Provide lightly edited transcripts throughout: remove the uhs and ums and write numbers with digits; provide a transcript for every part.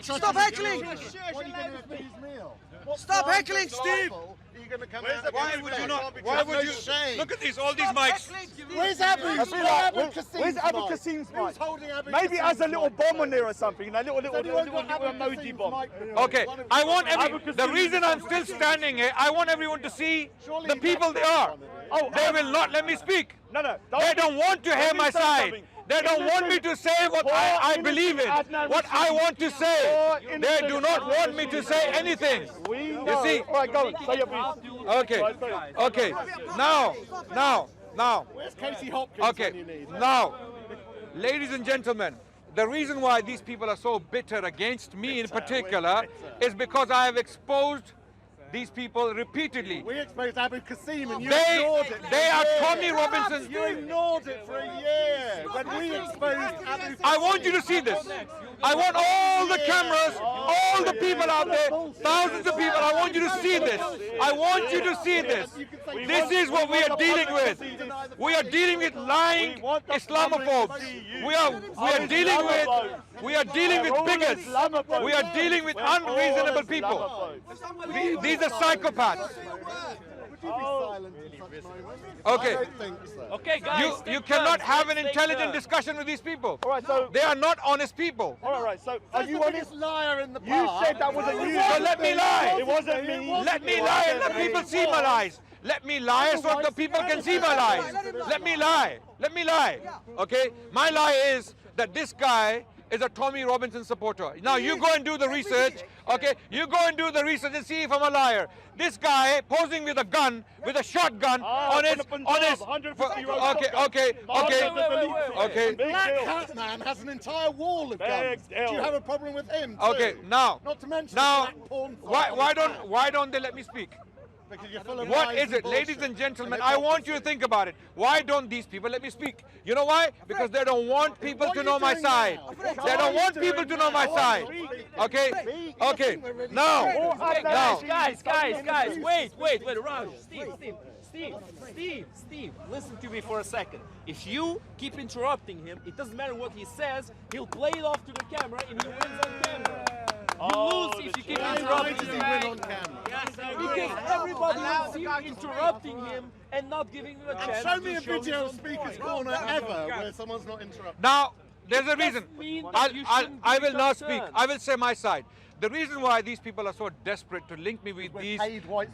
Stop heckling! Stop heckling, Steve! Why would you not? Why would you? Look at these, all these mics. Where's Abu? Where's Abu Kasim's mic? Maybe it has a little bomb on there or something. A little emoji bomb. Okay, I want the reason I'm still standing here, I want everyone to see the people they are. Oh, they will not let me speak. No. They don't want to hear my side. They don't want me to say what I believe in, what I want to say. They do not want me to say anything. You see? All right, go on. Say your piece. Okay. Now. Where's Casey Hopkins when you need? Now, ladies and gentlemen, the reason why these people are so bitter against me in particular is because I have exposed these people repeatedly. We exposed Abu Qasim and you ignored it. They are Tommy Robinson. You ignored it for a year when we exposed Abu Qasim. I want you to see this. I want all the cameras, all the people out there, thousands of people, I want you to see this. I want you to see this. This is what we are dealing with. We are dealing with lying Islamophobes. We are dealing with bigots. We are dealing with unreasonable people. These are psychopaths. Would you be silent in such moments? Okay. I don't think so. Okay, guys. You cannot have an intelligent discussion with these people. All right, so they are not honest people. All right, so are you honest? Liar in the You said that wasn't you. So let me lie. It wasn't me. Let me lie and let people see my lies. Let me lie so the people can see my lies. Let me lie. Let me lie. Okay? My lie is that this guy is a Tommy Robinson supporter. Now you go and do the research, okay? You go and do the research and see if I'm a liar. This guy posing with a gun, with a shotgun on his, okay. Black Hat Man has an entire wall of guns. Do you have a problem with him too? Okay, now, not to mention black porn. why don't they let me speak? Because you're full of What lies is and it, bullshit. ladies and gentlemen? I want you to think about it. Why don't these people let me speak? You know why? Because they don't want people to know my side. They don't want people to know my side. Okay? Okay. Now. Guys, wait, Raj, Steve, listen to me for a second. If you keep interrupting him, it doesn't matter what he says, he'll play it off to the camera and he wins on camera. You lose if you keep interrupting him. Because everybody will see you interrupting him and not giving him a chance. Show me a video of Speaker's Corner ever where someone's not interrupted. Now, there's a reason. I will not speak. I will say my side. The reason why these people are so desperate to link me with these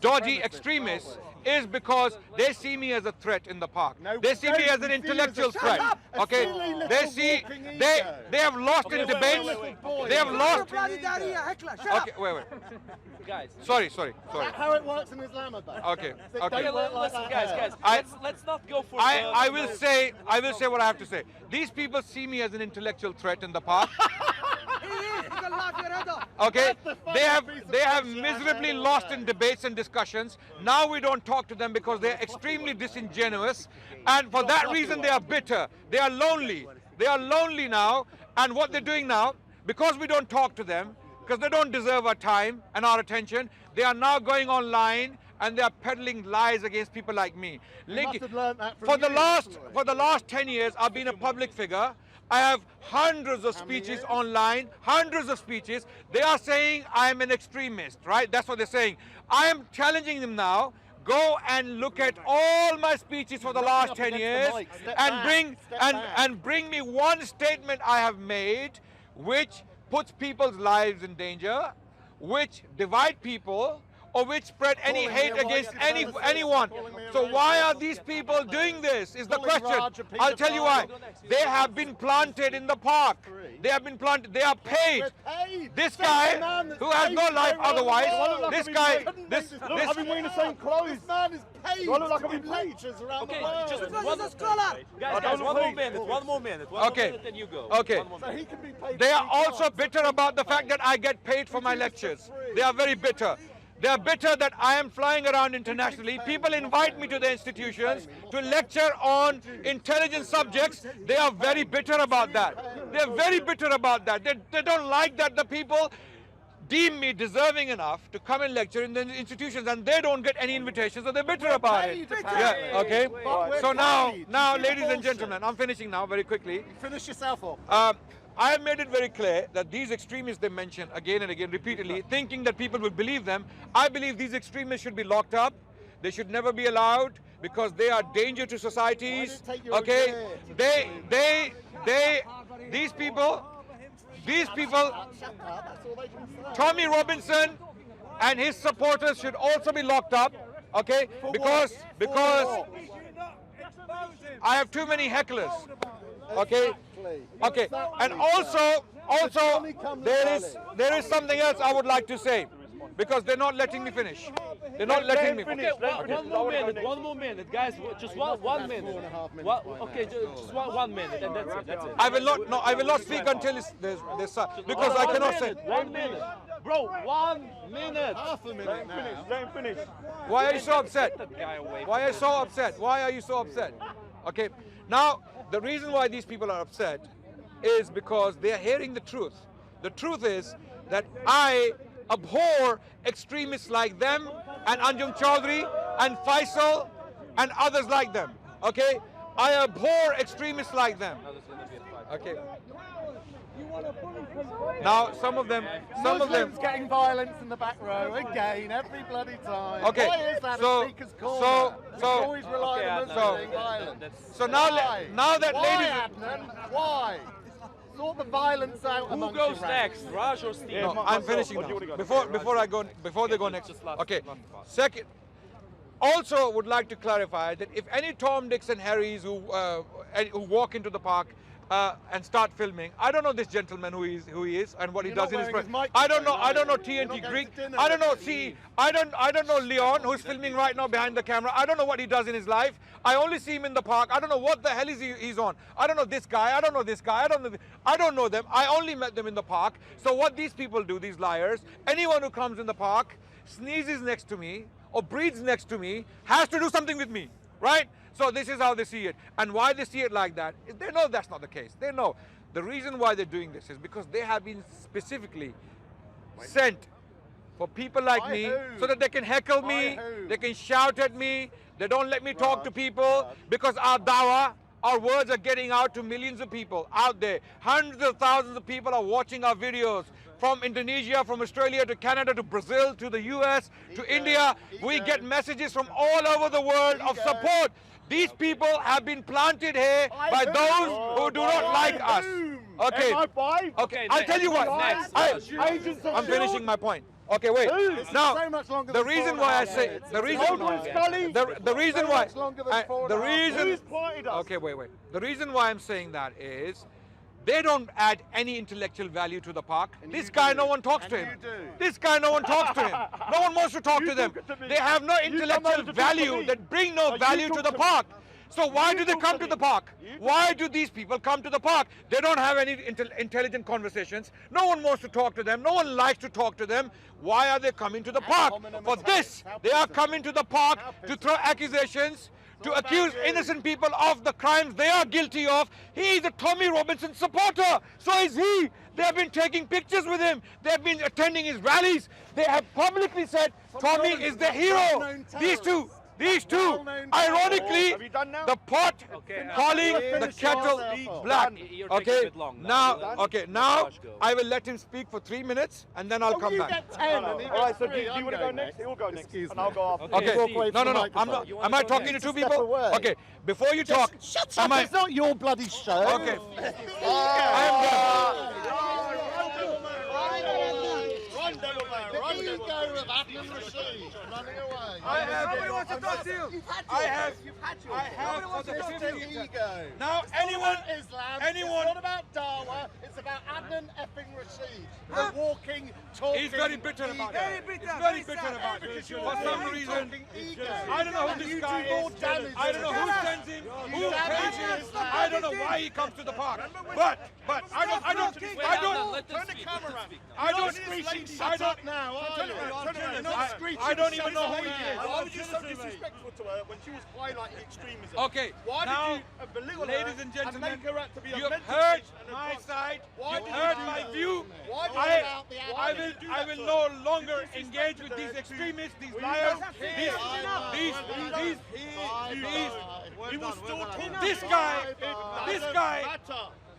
dodgy extremists is because they see me as a threat in the park. They see me as an intellectual threat. Okay? They have lost in debates. They have lost. Okay, wait. Guys. Sorry. That's how it works in Islamabad. Okay. Listen, guys. Let's not go for. I will say what I have to say. These people see me as an intellectual threat in the park. Okay, they have miserably lost in debates and discussions. Now we don't talk to them because they're extremely disingenuous, and for that reason they are bitter. They are lonely. They are lonely now, and what they're doing now, because we don't talk to them, because they don't deserve our time and our attention, they are now going online and they are peddling lies against people like me. For the last 10 years, I've been a public figure. I have hundreds of speeches online, hundreds of speeches. They are saying I am an extremist, right? That's what they're saying. I am challenging them now. Go and look at all my speeches for the last 10 years and bring me one statement I have made which puts people's lives in danger, which divide people, or which spread any hate against anyone. So why are these people doing this is the question. I'll tell you why. They have been planted in the park. They have been planted. They are paid. This guy, who has no life otherwise, this guy, I've been wearing the same clothes. This man is paid to give lectures around the world. Just guys, one more minute, then you go. Okay. So he can be paid. They are also bitter about the fact that I get paid for my lectures. They are very bitter. They are bitter that I am flying around internationally. People invite me to the institutions to lecture on intelligent subjects. They are very bitter about that. They are very bitter about that. They don't like that the people deem me deserving enough to come and lecture in the institutions, and they don't get any invitations, so they're bitter about it. Yeah, okay. So now, ladies and gentlemen, I'm finishing now very quickly. Finish yourself off. I have made it very clear that these extremists they mention again and again repeatedly, thinking that people will believe them. I believe these extremists should be locked up. They should never be allowed because they are danger to societies. Okay, these people, Tommy Robinson and his supporters should also be locked up. Okay, because I have too many hecklers. Okay, okay, and also there is something else I would like to say, because they're not letting me finish. They're not letting me finish. Okay, one more minute, guys. Just one minute. Okay, just one minute, and that's it. I will not speak until there's because I cannot say. 1 minute, bro. 1 minute. Half a minute now. Let him finish. Why are you so upset? That guy away. Why are you so upset? Why are you so upset? Okay, now the reason why these people are upset is because they are hearing the truth. The truth is that I abhor extremists like them and Anjum Chaudhry and Faisal and others like them. Okay, I abhor extremists like them. Okay. Now some of them. Muslims getting violence in the back row again every bloody time. Okay, Why is that so- a speaker's corner? We so- always rely on Muslims getting violence. So now, Why? now that Why, ladies. Adnan? Why? Sort the violence out Who amongst goes your next, ranks. Raj or Steve? No, I'm myself, finishing or do you now. wanna go? Before they go next. just last- Okay. last part. Second, also would like to clarify that if any Tom, Dicks, and Harrys who walk into the park and start filming, I don't know this gentleman who he is and what he You're does not in his wearing his front. I don't know. microphone, I don't know are you? You're TNT not Greek. going to dinner I don't know. with See, I don't know Leon who's filming right now behind the camera. I don't know what he does in his life. I only see him in the park. I don't know what the hell he's on. I don't know this guy. I don't know this guy. I don't know them. I only met them in the park. So what these people do, these liars, anyone who comes in the park, sneezes next to me or breathes next to me, has to do something with me, right? So this is how they see it. And why they see it like that, they know that's not the case. They know. The reason why they're doing this is because they have been specifically sent for people like By me who? so that they can heckle By me, who? they can shout at me, they don't let me talk to people because our dawah, our words are getting out to millions of people out there. Hundreds of thousands of people are watching our videos from Indonesia, from Australia to Canada to Brazil to the US to India. We get messages from all over the world of support. These people have been planted here by those who do not like us. Okay. MI5? Okay, I'll tell you what. Next. Agents of I'm shield? finishing my point. Okay, wait. This is Now, so much longer the than reason 4.5 why I say minutes. the reason Mulder and Scully? the reason So why much longer than I- 4.5 the minutes. reason Who's parted us? okay, wait. The reason why I'm saying that is they don't add any intellectual value to the park. This you guy, do. no one talks And to him. you do. This guy, no one talks to him. No one wants to talk You to them. talk to me. They have no You come intellectual over to talk to value me. that bring no You value to talk the to me. park. So why You do they talk come to to the me. park? You Why do these people come to the park? They don't have any intelligent conversations. No one wants to talk to them. No one likes to talk to them. Why are they coming to the park? For this, they are coming to the park to throw accusations, to accuse innocent people of the crimes they are guilty of. He is a Tommy Robinson supporter. So is he. They have been taking pictures with him. They have been attending his rallies. They have publicly said Tommy is the hero. These two, ironically, Have you done now? the pot Okay, calling the finish kettle yourself off. black. You're taking a Okay, bit long now. now Raj, go. I will let him speak for 3 minutes and then I'll come You back. get 10 and he All right, gets so do 3. you I'm want to go going next? He'll go next. Excuse And me. I'll go after. Okay. Okay, Walk away no, from the I'm not. microphone. You Am wanna I go talking to next? two Step people? away. Okay, before you talk, Shut am up, I? it's not your bloody show. Okay, I Run, The ego of Adnan Rashid running away. Nobody wants to talk to you. I have for the It's 50th the ego. Now, It's not anyone, about Islam. anyone- It's not about Dawa. It's about Adnan effing Rashid. The walking, talking. he's very bitter about ego. it. Very bitter, He's very very bitter sad. about it. Because you're For some very reason, talking ego. I don't know who this guy do more is. damage I don't know than who that. sends him, who You pays damage him. Islam. I don't know why he comes to the park. But I don't, Wait, Adnan, let them speak. Let them speak now. I don't, Shut up now, are you? You're not screeching. I don't even know who he shut is. up. Why were you so disrespectful to her when she was highlighting extremism? Okay, Why now, did you belittle ladies her and gentlemen, make her out to be a you've mental heard bitch and a my drunk? side, Why you've did you heard do my that? view. Why did I, about the I Adnan? will, do I that will to no her? longer You engage disrespected with her these to- extremists, these Well, you liars, don't have to. these, Bye-bye. these, Bye-bye. these, Bye-bye. He was still talking. this guy, Bye-bye. this guy,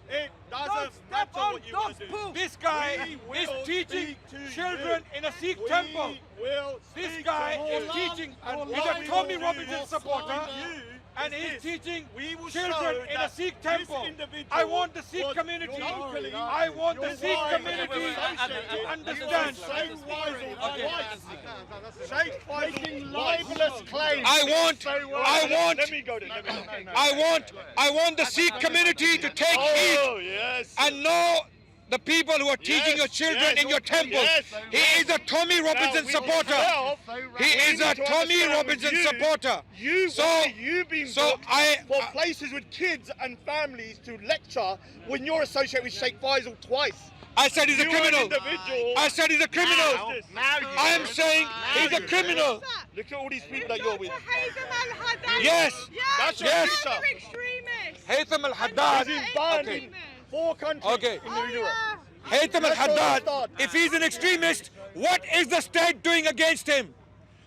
It doesn't Don't step matter on what you want to God's do. poop. This guy We is will teaching speak to children you. in a Sikh We temple. will This speak guy to is you. teaching, and What he's we a will Tommy do Robinson is supporter, you and is he's this. teaching We will children show in a that Sikh this temple. individual I want the Sikh was community. locally- I want the Your Sikh wife community was associated to with understand. Sheikh Faisal twice. Sheikh Faisal making libelous claims. I want Let me go then. I want the Sikh community to take heed Oh, yes. and know the people who are teaching your children in your temples. yes. He is a Tommy Robinson supporter. He is a Tommy Robinson supporter. You've been so booked I- for places with kids and families to lecture when you're associated with Sheikh Faisal twice. I said he's a You are an criminal. individual. I said he's a criminal. Now you I am saying he's a criminal. Look at all these people that you're with. Yes. That's your Yes. teacher. Haytham al-Haddad. He's banned Okay. in 4 countries Okay. in Europe. Haytham That's all al-Haddad, Ustad. if he's an extremist, what is the state doing against him?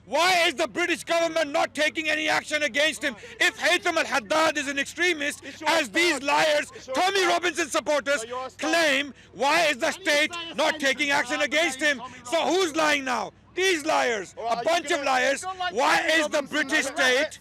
Why is the British government not taking any action against him? If Haytham al-Haddad is an extremist, It's your as these Ustad. liars, It's your Tommy Ustad. Robinson supporters So your Ustad. claim, why is the state not taking action against him? So who's lying now? These liars, All right, a are bunch you of gonna- liars. you don't like Why Tommy is the Robinson, British no, state?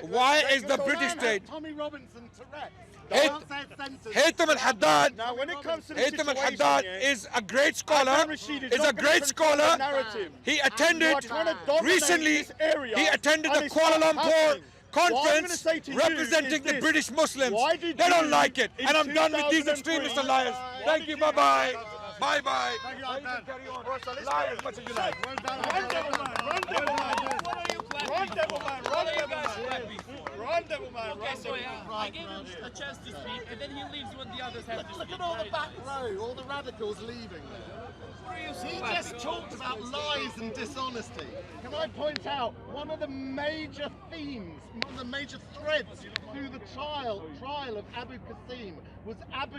Why is the British state? Tommy Robinson Tourette. Haytham al-Haddad. Now, when it comes to the Haytham situation, al-Haddad yeah, is a great scholar. Adnan Rashid Is not a gonna great control the scholar. narrative. He You are attended trying to dominate recently. this area, He attended and the it's Kuala not Lumpur happening. What I'm gonna conference say to you representing is the this. British Muslims. Why did They don't you, like it, in and I'm done with these 2003, extremists and liars. Thank you. Bye bye. Bye bye. Thank you, Adnan. Carry on. Right, so let's Lie go. as much as you like. Run, devil man. Run, devil man. What are you clapping Run, for? devil man. What Run, are you devil guys man. clapping for? Run, devil man. Okay, Run, so devil yeah, man. I gave him a chance to speak, and then he leaves when the others have to speak. Look at all the back row, all the radicals leaving there. What are you He clapping just talked about lies and dishonesty. Can I point out one of the major themes, one of the major threads through the trial of Abu Qasim was Abu.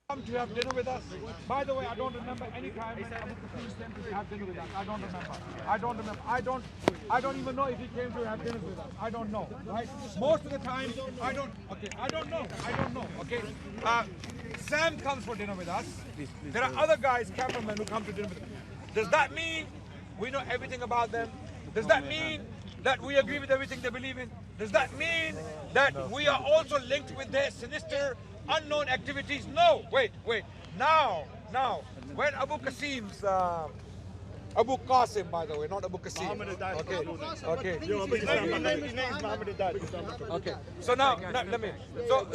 Come to have dinner with us. By the way, I don't remember any time when Abu Qasim came to have dinner with us. I don't remember. I don't even know if he came to have dinner with us. I don't know. Right? Most of the time, I don't know. Okay. Sam comes for dinner with us. There are other guys, cameramen, who come to dinner with us. Does that mean we know everything about them? Does that mean that we agree with everything they believe in? Does that mean that we are also linked with their sinister, unknown activities? No, wait. Now, when Abu Qasim's, Abu Qasim, by the way, not Abu Qasim. Okay. His name's Muhammad Dad. Okay. So now let me. So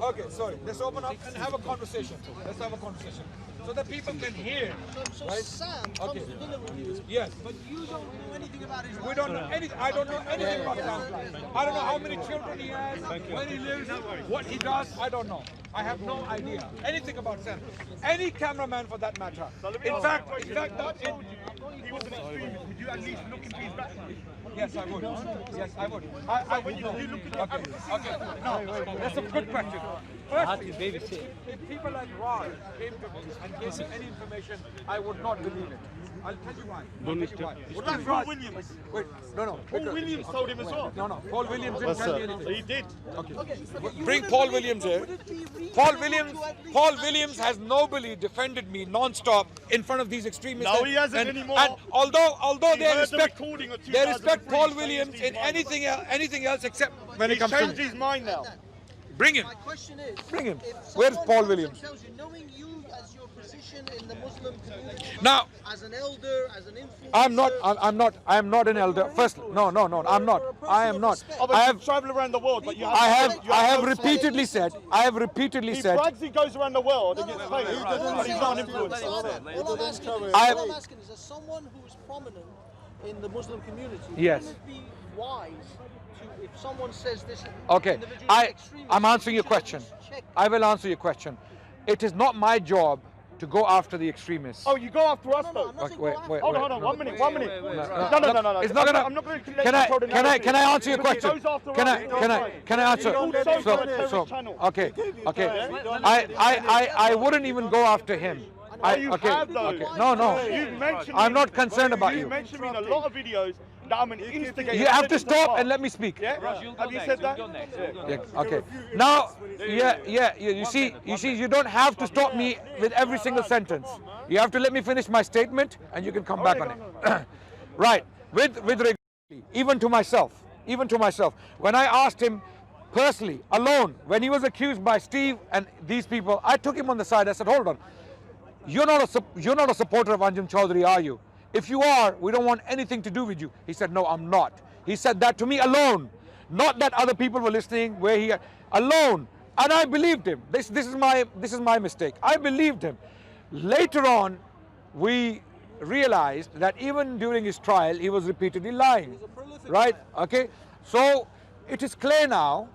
okay. Sorry. Let's open up and have a conversation. Let's have a conversation so that people can hear. So Right? Sam Okay. comes to dinner with you, Yes. but you don't know anything about his life. We don't know anything. I don't know anything about Sam's life. I don't know how many children he has, where he lives, what he does. I don't know. I have no idea anything about Sam. Any cameraman for that matter. In fact, He was an extremist. Would you at least look into his background? yes, I would. Yes, I would. I would know. Okay. No, that's a good question. Firstly, if people like Raj came to me and gave me any information, I would not believe it. I'll tell you why. What about Paul Williams? Wait, no. Paul Williams told him as well. No. Paul Williams didn't tell me anything. He did. Bring Paul Williams here. Paul Williams has nobly defended me non-stop in front of these extremists. No, he hasn't anymore. And although He they heard the respect, recording of they respect 2003, Paul he's Williams changed his in mind. anything else except when it He's comes to changed me. his mind now. Bring him. My question is, Bring him. if Where's someone Paul comes and Williams? tells you, knowing you as your position in the Muslim community, Now, as an elder, as an influencer, I am not an elder. First, no, I'm not. I am not. I have traveled around the world, but you I have have repeatedly said. He brags he goes around the world and gets paid. But he's not an influencer. All I'm asking is, as someone who is prominent in the Muslim community, Yes. wouldn't it be wise to, if someone says this Okay, individual is extremist, I'm answering your to question. check? I will answer your question. It is not my job to go after the extremists. Oh, you go after us though? I'm not saying Wait, go after wait, them. Hold on, 1 minute, 1 minute. wait, No. It's not gonna. I'm not going to Can I answer your question? Can I answer? Okay. I wouldn't even go after him. No. You've mentioned I'm not concerned about you. you. You mentioned me in a lot of videos that I'm an instigator. You have to stop and let me speak. Yeah? Rush, you'll go Have you next, said that? you'll go next, Yeah. you'll go next. Okay. Now, you see, you don't have to stop me with every single sentence. You have to let me finish my statement, and you can come back on it. Right. With regard, even to myself, when I asked him personally, alone, when he was accused by Steve and these people, I took him on the side. I said, hold on, you're not a supporter of Anjem Choudhury, are you? If you are, we don't want anything to do with you. He said, no, I'm not. He said that to me alone, not that other people were listening. Alone, and I believed him. This is my mistake. I believed him. Later on, we realized that even during his trial, he was repeatedly lying. He's a prolific Right? liar. Okay. So it is clear now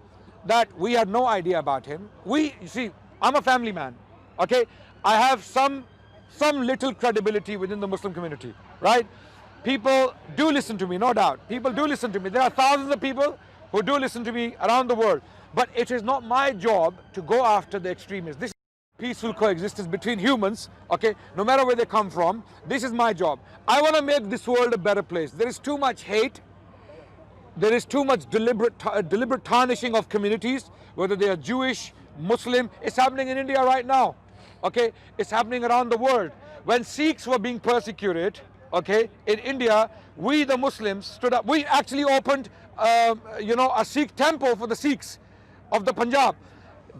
that we had no idea about him. You see, I'm a family man. Okay. I have some little credibility within the Muslim community, right? People do listen to me, no doubt. People do listen to me. There are thousands of people who do listen to me around the world. But it is not my job to go after the extremists. This is peaceful coexistence between humans, okay? No matter where they come from, this is my job. I want to make this world a better place. There is too much hate. There is too much deliberate tarnishing of communities, whether they are Jewish, Muslim. It's happening in India right now. Okay, it's happening around the world. When Sikhs were being persecuted, okay, in India, we the Muslims stood up. We actually opened, a Sikh temple for the Sikhs of the Punjab.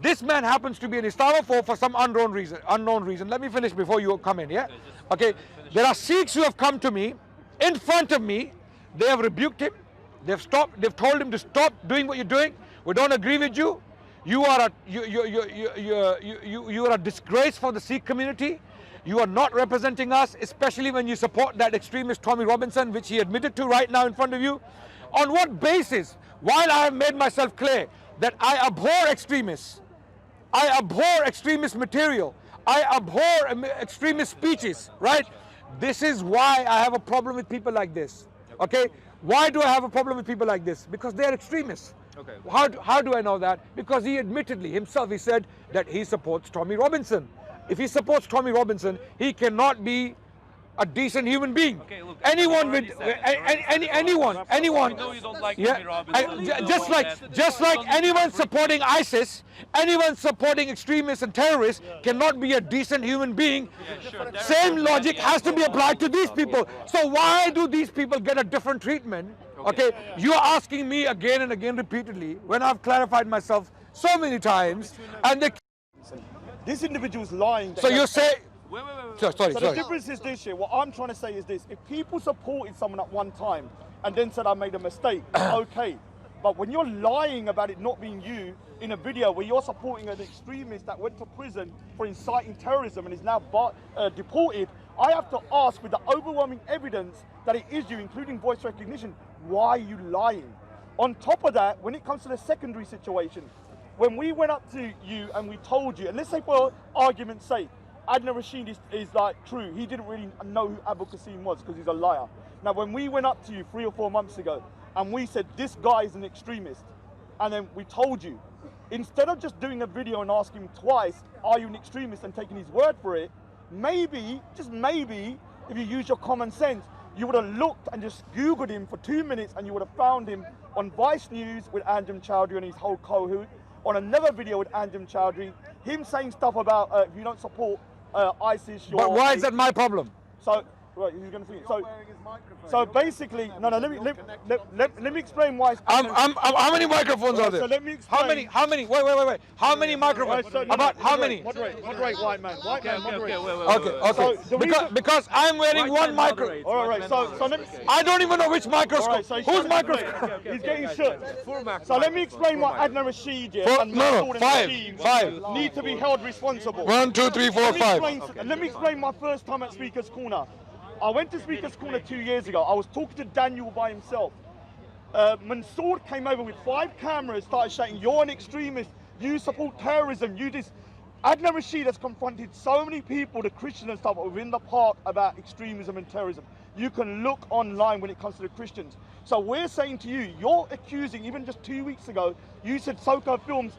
This man happens to be an Islamophobe for some unknown reason. Let me finish before you come in, yeah? Okay, there are Sikhs who have come to me, in front of me. They have rebuked him. They've told him to stop doing what you're doing. We don't agree with you. You are a disgrace for the Sikh community. You are not representing us, especially when you support that extremist Tommy Robinson, which he admitted to right now in front of you. On what basis? While I have made myself clear that I abhor extremists, I abhor extremist material, I abhor extremist speeches, right? This is why I have a problem with people like this, okay? Why do I have a problem with people like this? Because they're extremists. Okay. How do I know that? Because he admittedly himself, he said that he supports Tommy Robinson. If he supports Tommy Robinson, he cannot be a decent human being. Okay, look, anyone with anyone. I know you don't like Tommy Robinson. Just like anyone supporting ISIS, anyone supporting extremists and terrorists cannot be a decent human being. Same logic has to be applied to these people. So why do these people get a different treatment? Okay, you are asking me again and again repeatedly when I've clarified myself so many times, and this individual's lying. So you say. Wait. Sorry. The difference is this here. What I'm trying to say is this: if people supported someone at one time and then said I made a mistake, okay. But when you're lying about it not being you in a video where you're supporting an extremist that went to prison for inciting terrorism and is now deported, I have to ask, with the overwhelming evidence that it is you, including voice recognition, why are you lying? On top of that, when it comes to the secondary situation, when we went up to you and we told you, and let's say for argument's sake, Adnan Rashid is like true, he didn't really know who Abu Qasim was because he's a liar. Now when we went up to you 3 or 4 months ago and we said this guy is an extremist, and then we told you, instead of just doing a video and asking him twice, are you an extremist, and taking his word for it, maybe, just maybe, if you use your common sense, you would have looked and just Googled him for 2 minutes and you would have found him on Vice News with Anjem Choudhury and his whole cohort, on another video with Anjem Choudhury, him saying stuff about if you don't support ISIS, you're... But why is that my problem? So, right, he's going to finish. So basically, no, let me explain why. How many microphones are there? So let me explain. How many? Wait. How many microphones? How many? Moderate, white man. Moderate. Okay. Because I'm wearing one microphone. All right. So let me. I don't even know which microscope. Whose microscope? He's getting shut. So let me explain why Adnan Rashid and five need to be held responsible. 1, 2, 3, 4, 5. Let me explain my first time at Speaker's Corner. I went to Speaker's Corner 2 years ago. I was talking to Daniel by himself. Mansour came over with 5 cameras, started shouting, you're an extremist, you support terrorism, you this. Adnan Rashid has confronted so many people, the Christians and stuff, within the park about extremism and terrorism. You can look online when it comes to the Christians. So we're saying to you, you're accusing, even just 2 weeks ago, you said Soko Films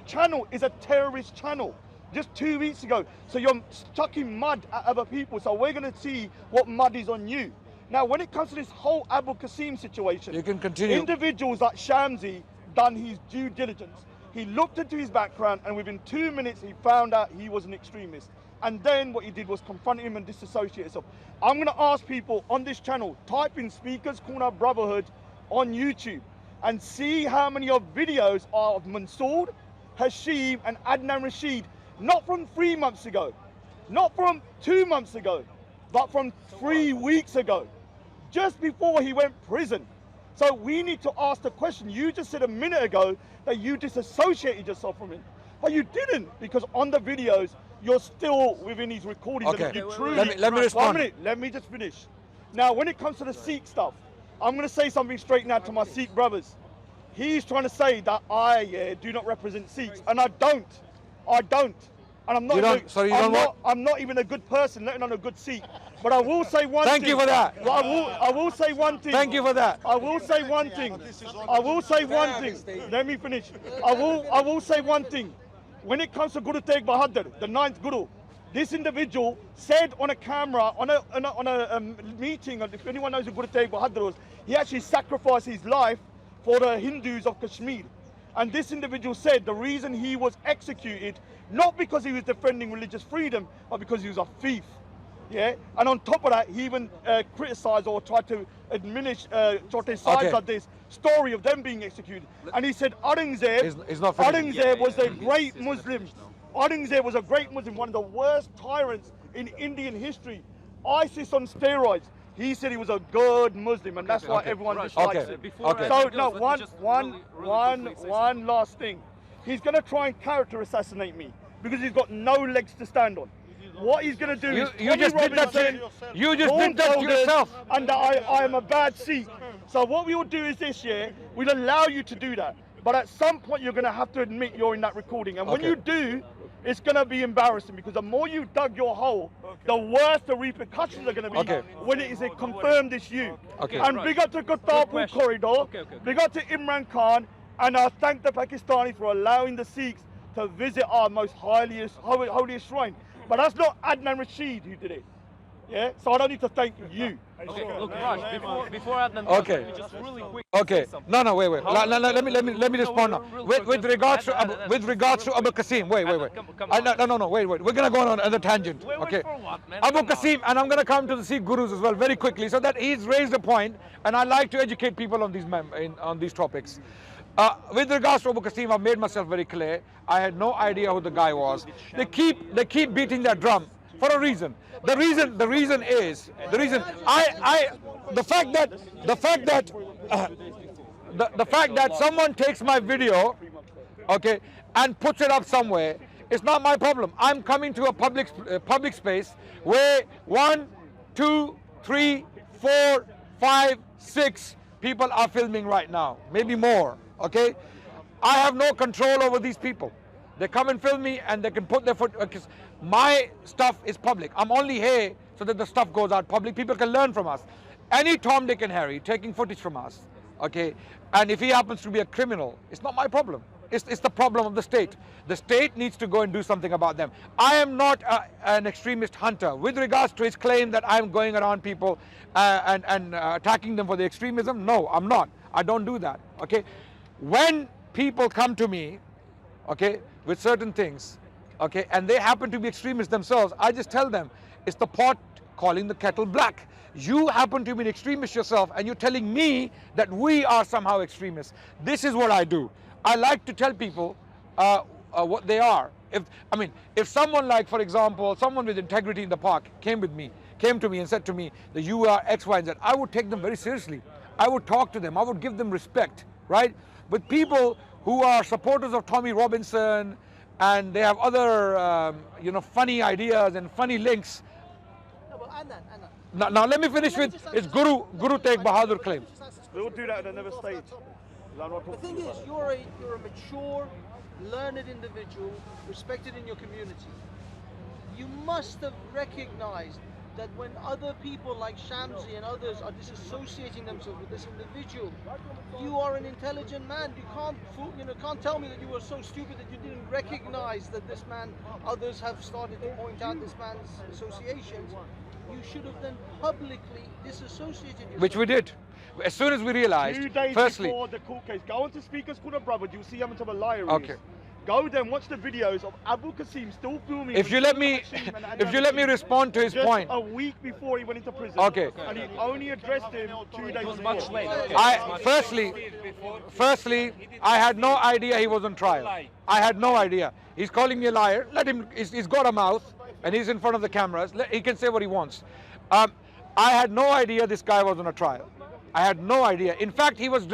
channel is a terrorist channel. Just 2 weeks ago. So you're chucking mud at other people. So we're going to see what mud is on you. Now, when it comes to this whole Abu Qasim situation, you can continue. Individuals like Shamsi done his due diligence. He looked into his background, and within 2 minutes, he found out he was an extremist. And then what he did was confront him and disassociate himself. I'm going to ask people on this channel, type in Speakers Corner Brotherhood on YouTube and see how many of videos are of Mansour, Hashim, and Adnan Rashid, not from 3 months ago, not from 2 months ago, but from 3 weeks ago, just before he went prison. So we need to ask the question. You just said a minute ago that you disassociated yourself from him, but you didn't, because on the videos you're still within these recordings. Okay. And if you truly, Let me respond. 1 minute, let me just finish. Now, when it comes to the Sikh stuff, I'm going to say something straight now to my Sikh brothers. He's trying to say that I do not represent Sikhs, and I don't. And I'm not. You don't, sorry, you don't what? I'm not even a good person, let alone a good Sikh. But I will say one thing. Thank you for that. But I will say one thing. Thank you for that. I will say one thing. I will say one thing. Let me finish. I will say one thing. When it comes to Guru Tegh Bahadur, the 9th Guru, this individual said on a camera, on a meeting, if anyone knows who Guru Tegh Bahadur was, he actually sacrificed his life for the Hindus of Kashmir. And this individual said the reason he was executed, not because he was defending religious freedom, but because he was a thief. Yeah, and on top of that, he even criticised or tried to diminish sides of this story of them being executed. And he said Aurangzeb was a great Muslim. Aurangzeb was a great Muslim, one of the worst tyrants in Indian history. ISIS on steroids. He said he was a good Muslim, and that's why everyone dislikes him. So no, one last thing. He's going to try and character assassinate me because he's got no legs to stand on. What he's going to do is you just did that to yourself. And I am a bad Sikh. So what we will do is this year, we'll allow you to do that. But at some point, you're going to have to admit you're in that recording. And when you do, it's going to be embarrassing, because the more you dug your hole, the worse the repercussions are going to be when it is confirmed it's you. And big up to Kartarpur Corridor, big up to Imran Khan, and I thank the Pakistanis for allowing the Sikhs to visit our most holiest shrine. But that's not Adnan Rashid who did it. Yeah, so I don't need to thank you. Okay, look, Raj, before Adnan, okay, just really quick. Okay, no, wait. Let me respond now. With regards to Abu Qasim, wait. No, wait. We're gonna go on another tangent. Okay, for what, man? Abu Qasim, and I'm gonna come to the Sikh gurus as well very quickly, so that he's raised a point, and I like to educate people on these topics. With regards to Abu Qasim, I've made myself very clear. I had no idea who the guy was. They keep beating that drum for a reason. The fact that someone takes my video, okay, and puts it up somewhere, it's not my problem. I'm coming to a public space where 1, 2, 3, 4, 5, 6 people are filming right now, maybe more. Okay, I have no control over these people. They come and film me, and they can put their foot, because my stuff is public. I'm only here so that the stuff goes out public. People can learn from us. Any Tom, Dick and Harry taking footage from us, okay, and if he happens to be a criminal, it's not my problem. It's the problem of the state. The state needs to go and do something about them. I am not an extremist hunter. With regards to his claim that I'm going around people and attacking them for the extremism, no, I'm not. I don't do that, okay. When people come to me, okay, with certain things, okay, and they happen to be extremists themselves, I just tell them, it's the pot calling the kettle black. You happen to be an extremist yourself, and you're telling me that we are somehow extremists. This is what I do. I like to tell people what they are. If someone like, for example, someone with integrity in the park came to me and said to me that you are X, Y, and Z, I would take them very seriously. I would talk to them. I would give them respect, right? But people who are supporters of Tommy Robinson and they have other, funny ideas and funny links. No, but Anna. Now let me finish with his Guru Tegh Bahadur claim. We'll do that at another stage. The thing is, you're a mature, learned individual, respected in your community. You must have recognized that when other people like Shamsi and others are disassociating themselves with this individual, you are an intelligent man. You can't can't tell me that you were so stupid that you didn't recognize that this man, others have started to point out this man's associations. You should have then publicly disassociated yourself. Which we did. As soon as we realized, 2 days firstly, before the court case, go onto Speaker's Corner, brother. You'll see how much of a liar he Okay. is. Go there and watch the videos of Abu Qasim still filming. if you let me, if you let me respond to his just point, a week before he went into prison. Okay. And he only addressed him 2 days before. Much later. Firstly, I had no idea he was on trial. I had no idea. He's calling me a liar. Let him. He's got a mouth, and he's in front of the cameras. He can say what he wants. I had no idea this guy was on a trial. I had no idea. In fact, he was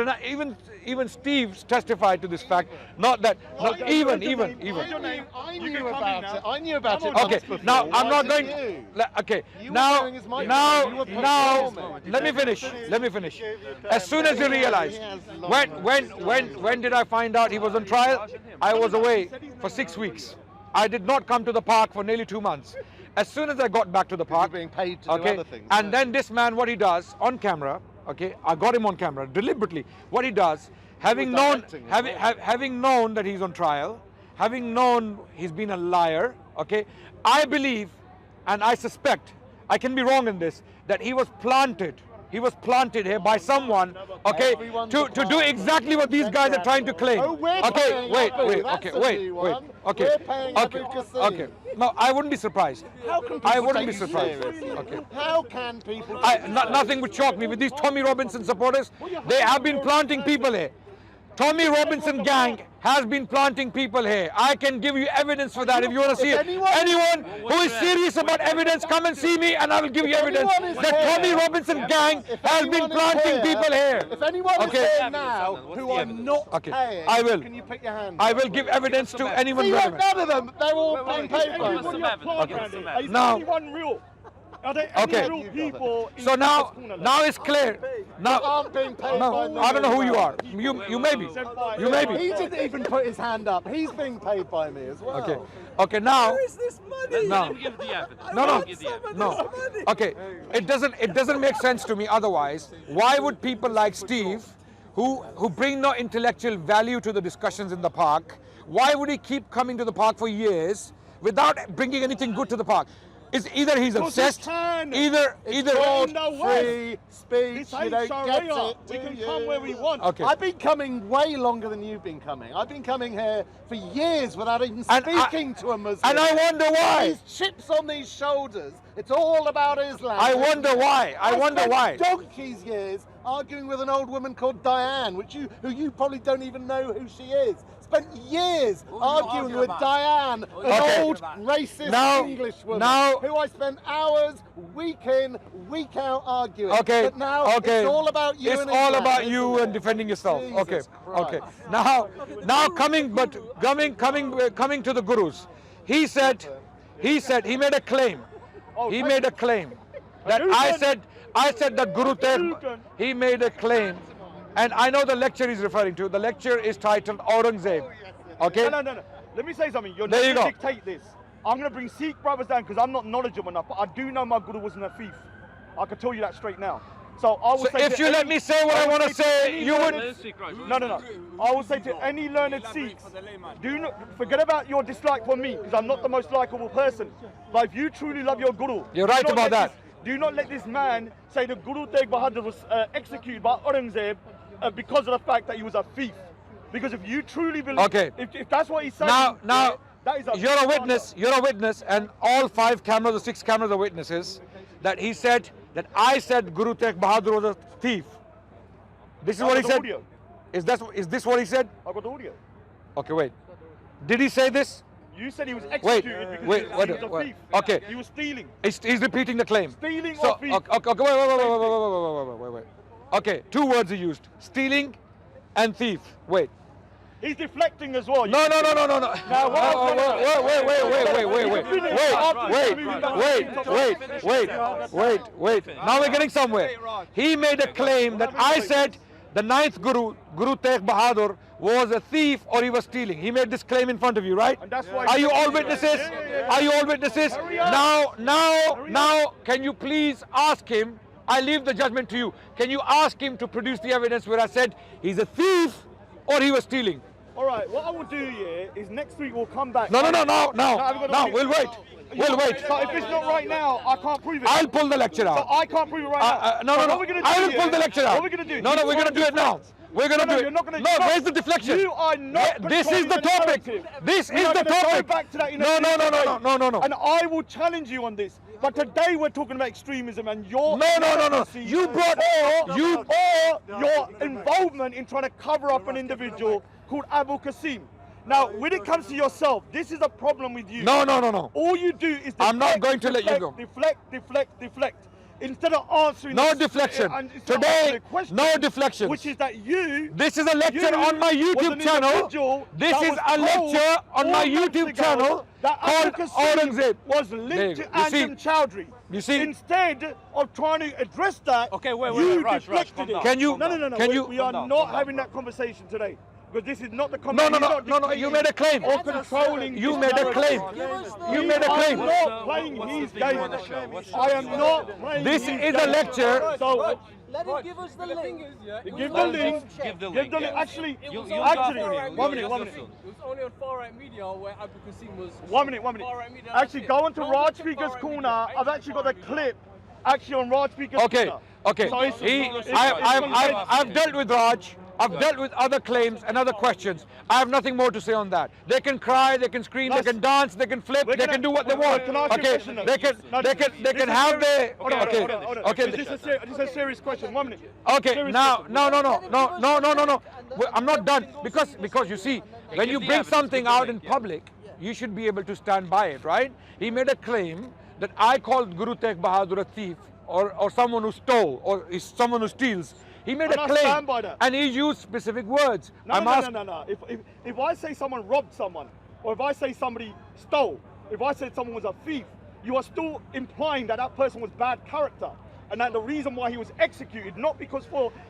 even Steve testified to this fact. Not that. Not even. I knew about it. I knew about it. Okay. months Now before. I'm Why not going. didn't you? Okay. You were Now, wearing his microphone. You were performing. let me finish. Let me finish. As soon as you realized, when did I find out he was on trial? I was away for 6 weeks. I did not come to the park for nearly 2 months. As soon as I got back to the park, being paid to do okay, other things, and yeah. then this man, what he does on camera, okay, I got him on camera deliberately. What he does, having known that he's on trial, having known he's been a liar, okay, I believe, and I suspect, I can be wrong in this, that he was planted. He was planted here by someone, okay, Everyone's to a do plan. exactly what these guys are trying to claim. Oh, we're Okay, paying wait, Abu. wait, That's okay, a wait, new wait, one. okay, We're paying okay, Abu Qasim. okay. No, I wouldn't be surprised. How can I people wouldn't be take you surprised. seriously? Okay. How can people? Nothing would shock me with these Tommy Robinson supporters. They have been planting people here. Tommy Robinson gang has been planting people here. I can give you evidence for that if you want to see it. Anyone who is serious about evidence, come and see me and I will give you evidence that Tommy Robinson gang has been planting people here. If anyone is Okay. here now who are not Okay. paying, I will. Can you put your hand? I will give evidence to anyone See, relevant. none of them. They're all being paid by Everybody them. applaud around it. Is Now- anyone real? Are there any Okay. real people in So Speaker's now Corner? now it's clear. Now Aren't being paid by no, me. I don't know who you are. You may be. You may He be. didn't even put his hand up. He's being paid by me as well. Okay. Okay, now Where is this money? now Give the evidence. No. Give the evidence. No. Okay. It doesn't make sense to me otherwise. Why would people like Steve, who bring no intellectual value to the discussions in the park, why would he keep coming to the park for years without bringing anything good to the park? It's either he's obsessed, either Called in the West. free speech. This You ain't don't get Sharia. it, We do can you? come where we want. Okay. I've been coming way longer than you've been coming. I've been coming here for years without even And speaking to a Muslim. And I wonder why. These chips on these shoulders. It's all about Islam. I wonder why. I wonder spent why. Donkey's years arguing with an old woman called Diane, who you probably don't even know who she is. Spent years arguing with Diane, an Okay. old racist Now- English woman, now- who I spent hours, week in, week out arguing. Okay. But now okay. it's all about you. It's and all Islam, about you isn't and it? defending yourself. Jesus Okay. Okay. Christ. Now coming to the gurus. He he made a claim. He made a claim that I said that Guru Tegh, he made a claim, and I know the lecture he's referring to. The lecture is titled Aurangzeb. Okay. No. Let me say something. You're There not you going go. to dictate this. I'm going to bring Sikh brothers down because I'm not knowledgeable enough, but I do know my guru wasn't a thief. I can tell you that straight now. So I will So say if to you let any- me say what I will want to to say, any you would. learned- No. I will say to any learned Sikhs, do not forget about your dislike for me because I'm not the most likable person. But if you truly love your guru, You're do right not about let that. do not let this man say that Guru Tegh Bahadur was executed by Aurangzeb because of the fact that he was a thief. Because if you truly believe, Okay. if that's what he's saying, Now, that is you're a witness, and all 5 cameras or 6 cameras are witnesses that he said that I said Guru Tegh Bahadur was a thief. This is what he said. Audio. Is this what he said? I got the audio. Okay, wait. Did he say this? You said he was Wait, executed because wait, he was a wait. thief. Okay. He was stealing. He's repeating the claim. Stealing So, or thief? okay, wait. Okay, 2 words he used: stealing and thief. Wait. He's deflecting as well. No. Now, Wait. Now we're getting somewhere. He made a claim that I said the ninth Guru, Guru Tegh Bahadur, was a thief or he was stealing. He made this claim in front of you, right? And that's why Are you all witnesses? Are you all witnesses? Now, can you please ask him? I leave the judgment to you. Can you ask him to produce the evidence where I said he's a thief or he was stealing? All right, what I will do here is next week we'll come back. No, we'll wait. We'll wait. So if it's not right now, I can't prove it. I'll pull the lecture So out. I can't prove it right now. No. So what we're gonna do I will here- pull the lecture out. What we're going to do? No, we're going to do it now. We're going to do you're it. not gonna- No, where's the deflection? You are not This is the controlling the topic. narrative. This We is are the gonna go topic. back to that in a No. future day. And I will challenge you on this. But today we're talking about extremism and your No. inadequacy You brought or your involvement in trying to cover up an individual called Abu Qasim. Now, when it comes to yourself, this is a problem with you. No. All you do is deflect, I'm not going to let you go. Deflect. Instead of answering No the- deflection. and instead of Today, answering the question, no deflection. Which is that you. This is a lecture you on my was YouTube an channel. individual This that is was a told lecture on my 4 months YouTube ago channel that called Abu Qasim Aurangzeb. was There linked you to go. You see? Andam Chowdhury. You see? Instead of trying to address that, Okay, wait, you Raj, deflected calm it. down. Can you- No. can we, you- we are calm down, not calm down. having that conversation today. Because this is not the No. conversation. You made a claim. Or controlling. You this made a narrative. claim. You made a claim. I'm not playing his game. I am not playing This his is a game. lecture. So Let him give us the link. give the link. Give the Give link. the link. yeah. Actually, You'll actually, go one soon. minute. You'll go It soon. was only on far right media where Abu Qasim was. 1 minute. Far right media, Actually, that's go it. on to Don't Raj look at Speaker's far right corner. media. I've actually got a clip. Actually, on Raj Speaker's Okay. corner. Okay. So it's- I've dealt with Raj. I've dealt with other claims and other questions. I have nothing more to say on that. They can cry, they can scream, they can dance, they can flip, We're they gonna- can do what they we're- want. can I ask you a Okay, question though? they can No, have their. Hold on. Okay, This is a serious question. 1 minute. okay. Serious Now, question. no. I'm not done because you see, when you bring something out in public, you should be able to stand by it, right? He made a claim that I called Guru Tegh Bahadur a thief or someone who stole or is someone who steals. He made And a I claim stand by that. and he used specific words. No. If I say someone robbed someone, or if I say somebody stole, if I said someone was a thief, you are still implying that that person was bad character. And that the reason why he was executed, not because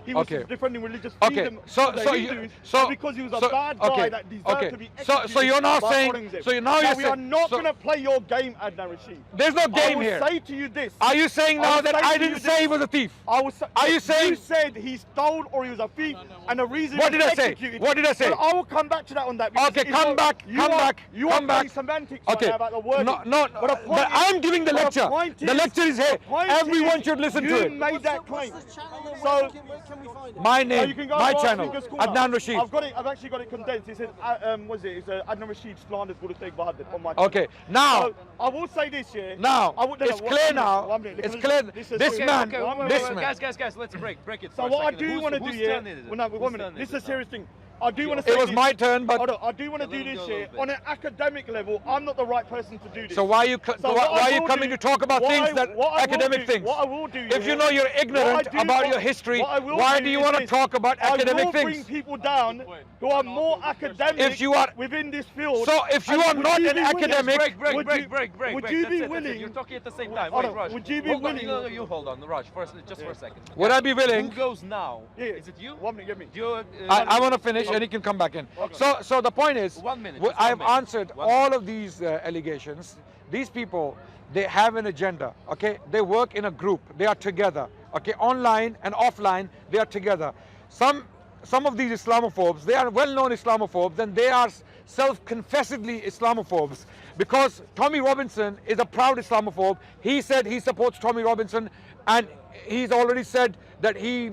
he was Okay. defending religious Okay, freedom so for the you- Hindus, so- but because he was a so- bad guy okay, that deserved okay. to be So- executed. so you're now by saying- Aurangzeb. so now you're we are saying- not so- going to play your game, Adnan Rashid. There's no game I here. will say to you this. Are you saying I now will that say I to didn't you say this. he was a thief? I was. Are you saying- You said he stole or he was a thief, and the reason What he did was I say? executed. What did I say? Well, I will come back to that on that. because Okay, it's come not- back, you come are- back, You come are back. playing semantics right Okay. now about the wording. No, But the point but is- I'm giving the but lecture. point The lecture is here. point Everyone is should listen you to it. made that claim. What's the channel and So- where can we find it? My Oh, name, you can go my to channel, Speaker's Corner. Adnan Rashid. I've actually got it condensed. It says, what is it? It's Adnan Rashid slanders Guru Tegh Bahadur on my channel. Okay, now, So, I will say this here. now, I will- no, it's one clear minute, now. 1 minute, It's because clear. this is- This okay, man, okay, wait, this wait, man. Guys, let's break it. So for a what I second. do want to do Whose here, turn is it? well, no, Whose 1 minute. turn This is is a it serious thing. I do want to say It was this. my turn, but Hold on, I do want to do let him this go a here. little On bit. an academic level, I'm not the right person to do this. so why are you So why what I are you will coming do- to talk about what things I- that what I will academic do- things? What I will do If you here- know you're ignorant what I do- about your what- history, what I will why do do you is want to this. talk about academic I will bring things? people down who are more academic If you are- within this field. So if you And are would not you an be willing- academic- Break. Would you That's be it, that's it. willing? You're talking at the same time. Hold Wait, on, Raj. would you be Hold on, willing- No, you hold on, Raj. Just for a second. Would I be willing? Who goes now? Yeah. Is it you? 1 minute, give me. Do you, I want to finish and he can come back in. So the point is, 1 minute, wh- just 1 I've minute. answered 1 all of these allegations. These people, they have an agenda, okay? They work in a group, they are together, okay? Online and offline, they are together. Some of these Islamophobes, they are well-known Islamophobes and they are self-confessedly Islamophobes because Tommy Robinson is a proud Islamophobe. He said he supports Tommy Robinson and he's already said that he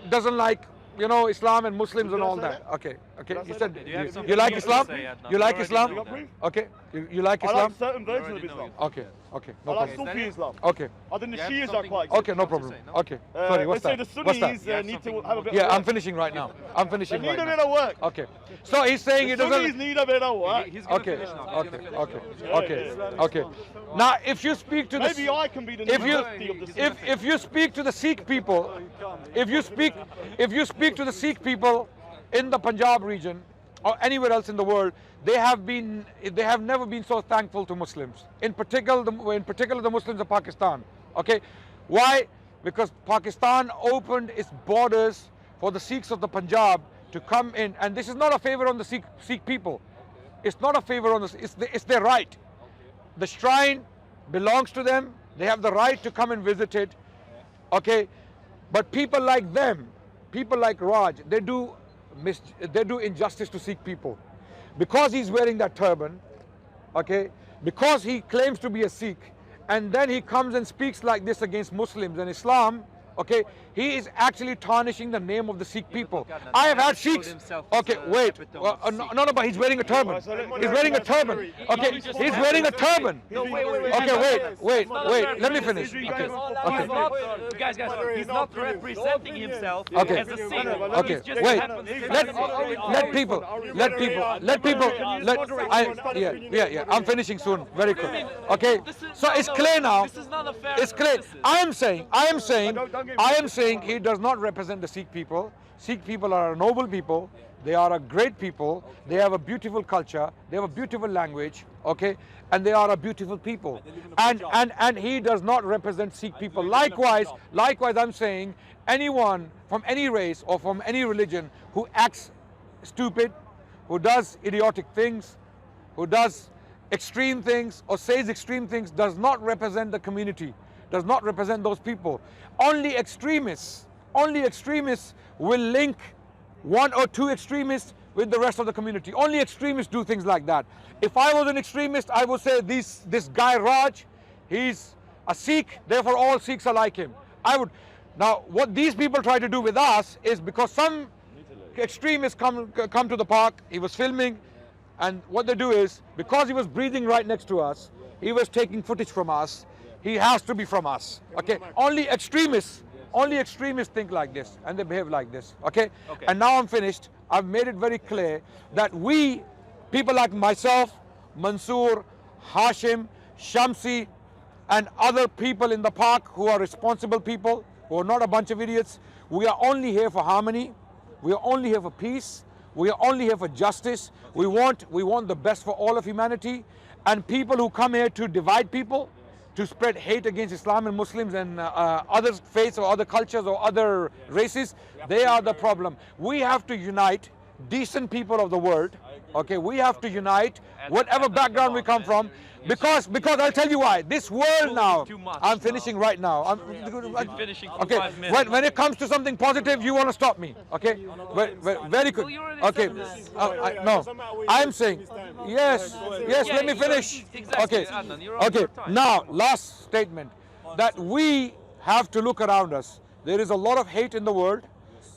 doesn't like, you know, Islam and Muslims and I all say that. that? Okay. I He say said, that? Do you have you something like to Islam? say, Adnan? You like You already Islam? know that. Okay. You like I like Islam? certain versions of already know Islam. Okay. No I like problem. Sufi Islam. Okay. I think the You have Shias are something- quite Okay, no to problem. say, no? Okay. Sorry, what's let's that? say the What's that? Sunnis You have need to something have a bit Yeah, of I'm work. finishing right now. I'm They finishing need right a now. bit of work. Okay. So he's saying he The Sunnis doesn't. need a bit of work. He's gonna Okay. finish now. He's Okay. gonna finish. Okay. Now, if you speak to the Maybe I can be the if you university of the Sunnis. if you speak to the Sikh people, if you speak to the Sikh people in the Punjab region or anywhere else in the world, they have never been so thankful to Muslims. In particular the Muslims of Pakistan. Okay, why? Because Pakistan opened its borders for the Sikhs of the Punjab to come in, and this is not a favor on the Sikh people. It's not a favor on it's their right. The shrine belongs to them. They have the right to come and visit it. Okay, but people like them, people like Raj, they do injustice to Sikh people because he's wearing that turban. Okay, because he claims to be a Sikh, and then he comes and speaks like this against Muslims and Islam. Okay, he is actually tarnishing the name of the Sikh people. I have had Sikhs. Okay, wait. No, but he's wearing a turban. He's wearing a turban. Okay, he's wearing a turban. Okay, wait. Let me finish. Guys, he's not representing himself Okay. as a Sikh. Okay, wait. Yeah. I'm finishing soon. Very quick. Okay. So it's clear now. This is not a fair. It's clear. I am saying he does not represent the Sikh people. Sikh people are a noble people. They are a great people. They have a beautiful culture. They have a beautiful language. Okay, and they are a beautiful people. And he does not represent Sikh people. Likewise, I'm saying anyone from any race or from any religion who acts stupid, who does idiotic things, who does extreme things or says extreme things, does not represent the community, does not represent those people. Only extremists will link one or two extremists with the rest of the community. Only extremists do things like that. If I was an extremist, I would say this guy Raj, he's a Sikh, therefore all Sikhs are like him. I would. Now, what these people try to do with us is because some extremists come to the park, he was filming, and what they do is, because he was breathing right next to us, he was taking footage from us, he has to be from us. Okay, only extremists think like this and they behave like this. Okay, and now I'm finished. I've made it very clear that we, people like myself, Mansoor, Hashim, Shamsi, and other people in the park who are responsible people, who are not a bunch of idiots, we are only here for harmony, we are only here for peace, we are only here for justice. We want the best for all of humanity, and people who come here to divide people, to spread hate against Islam and Muslims and other faiths or other cultures or other races, they are the problem. We have to unite decent people of the world. Okay, we have to unite whatever background we come from, because I'll tell you why. This world now, I'm finishing right now. I'm finishing for okay. 5 minutes. When it comes to something positive, you want to stop me. Okay, very good. Okay, no, I'm saying yes. Let me finish. Exactly, Okay, Adnan, you're on okay. your time. Now, last statement, that we have to look around us. There is a lot of hate in the world.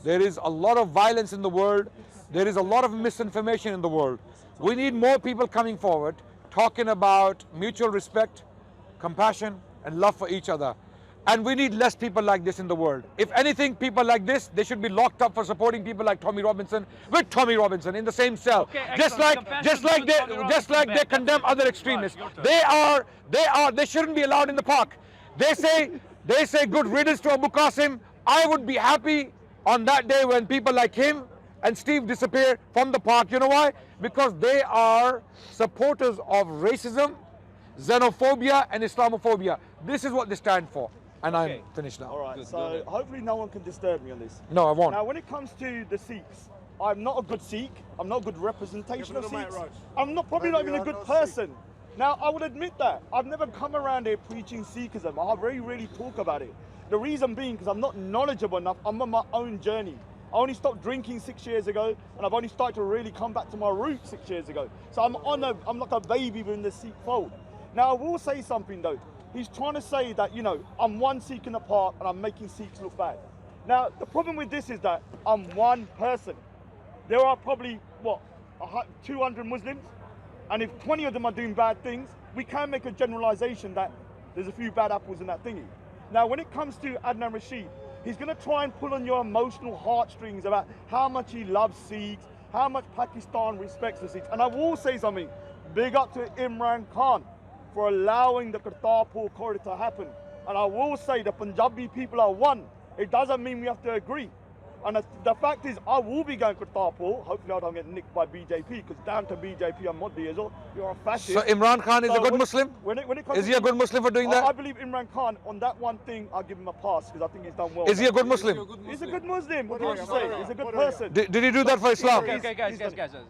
There is a lot of violence in the world. There is a lot of misinformation in the world. We need more people coming forward, talking about mutual respect, compassion, and love for each other. And we need less people like this in the world. If anything, people like this, they should be locked up for supporting people like Tommy Robinson, with Tommy Robinson in the same cell. Okay, just like they condemn other extremists. They shouldn't be allowed in the park. They say good riddance to Abu Qasim. I would be happy on that day when people like him and Steve disappear from the park. You know why? Because they are supporters of racism, xenophobia, and Islamophobia. This is what they stand for. And I'm finished now. All right, so hopefully no one can disturb me on this. No, I won't. Now, when it comes to the Sikhs, I'm not a good Sikh. I'm not a good representation of Sikhs. I'm probably not even a good person. Now, I would admit that. I've never come around here preaching Sikhism. I very rarely talk about it. The reason being because I'm not knowledgeable enough. I'm on my own journey. I only stopped drinking 6 years ago, and I've only started to really come back to my roots 6 years ago. So I'm like a baby within the Sikh fold. Now, I will say something though. He's trying to say that, you know, I'm one Sikh in the park and I'm making Sikhs look bad. Now, the problem with this is that I'm one person. There are probably, 200 Muslims? And if 20 of them are doing bad things, we can make a generalization that there's a few bad apples in that thingy. Now, when it comes to Adnan Rashid, he's going to try and pull on your emotional heartstrings about how much he loves Sikhs, how much Pakistan respects the Sikhs. And I will say something, big up to Imran Khan for allowing the Kartarpur corridor to happen. And I will say the Punjabi people are one. It doesn't mean we have to agree. And the fact is, I will be going to Kartarpur. Hopefully I don't get nicked by BJP, because down to BJP and Modi as well, you're a fascist. So Imran Khan is a good Muslim? When it comes Is he a good Muslim for doing I that? believe Imran Khan, on that one thing, I'll give him a pass, because I think he's done well. Is he a good Muslim? He's a good Muslim. What do you want to say? He's a good person. Did he do that for Islam? Okay, guys.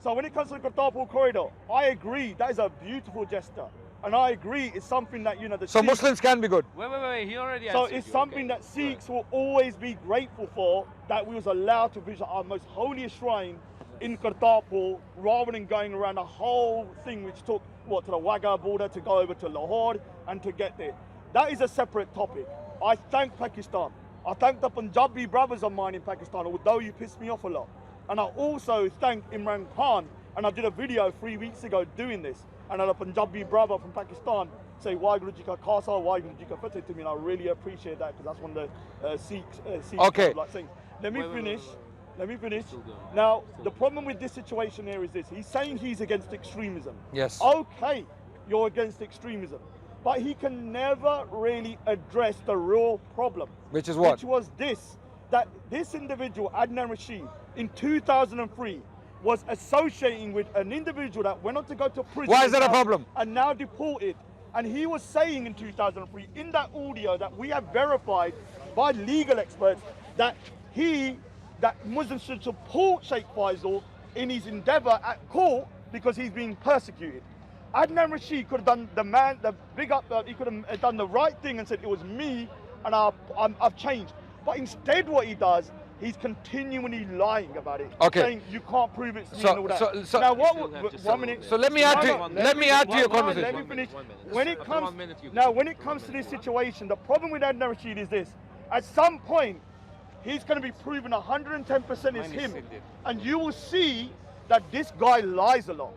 So when it comes to the Kartarpur corridor, I agree, that is a beautiful gesture. And I agree, it's something that, the So Sikhs- Muslims can be good. Wait. He already So answered it's you. something Okay. that Sikhs will always be grateful for, that we was allowed to visit our most holiest shrine in Kartarpur, rather than going around the whole thing, which took, to the Wagah border, to go over to Lahore and to get there. That is a separate topic. I thank Pakistan. I thank the Punjabi brothers of mine in Pakistan, although you pissed me off a lot. And I also thank Imran Khan, and I did a video 3 weeks ago doing this. And a Punjabi brother from Pakistan say, Waheguru Ji Ka Khalsa, Waheguru Ji Ka Fateh to me, and I really appreciate that, because that's one of the Sikhs Okay. like saying. Let me finish. Now, the problem with this situation here is this. He's saying he's against extremism. Yes. Okay, you're against extremism. But he can never really address the real problem. Which is what? Which was this, that this individual, Adnan Rashid, in 2003, was associating with an individual that went on to go to prison. Why is that a problem? And now deported. And he was saying in 2003, in that audio that we have verified by legal experts, that Muslims should support Sheikh Faisal in his endeavor at court, because he's being persecuted. Adnan Rashid could have done he could have done the right thing and said, it was me and I've changed. But instead what he does, he's continually lying about it. Okay. Saying you can't prove it's me and all that. So now still have to 1 minute. So let me add to your conversation. Let me finish. When it After comes 1 minute, you can- now, when it comes to this situation, the problem with Adnan Rashid is this: at some point, he's going to be proven 110% is him, and you will see that this guy lies a lot.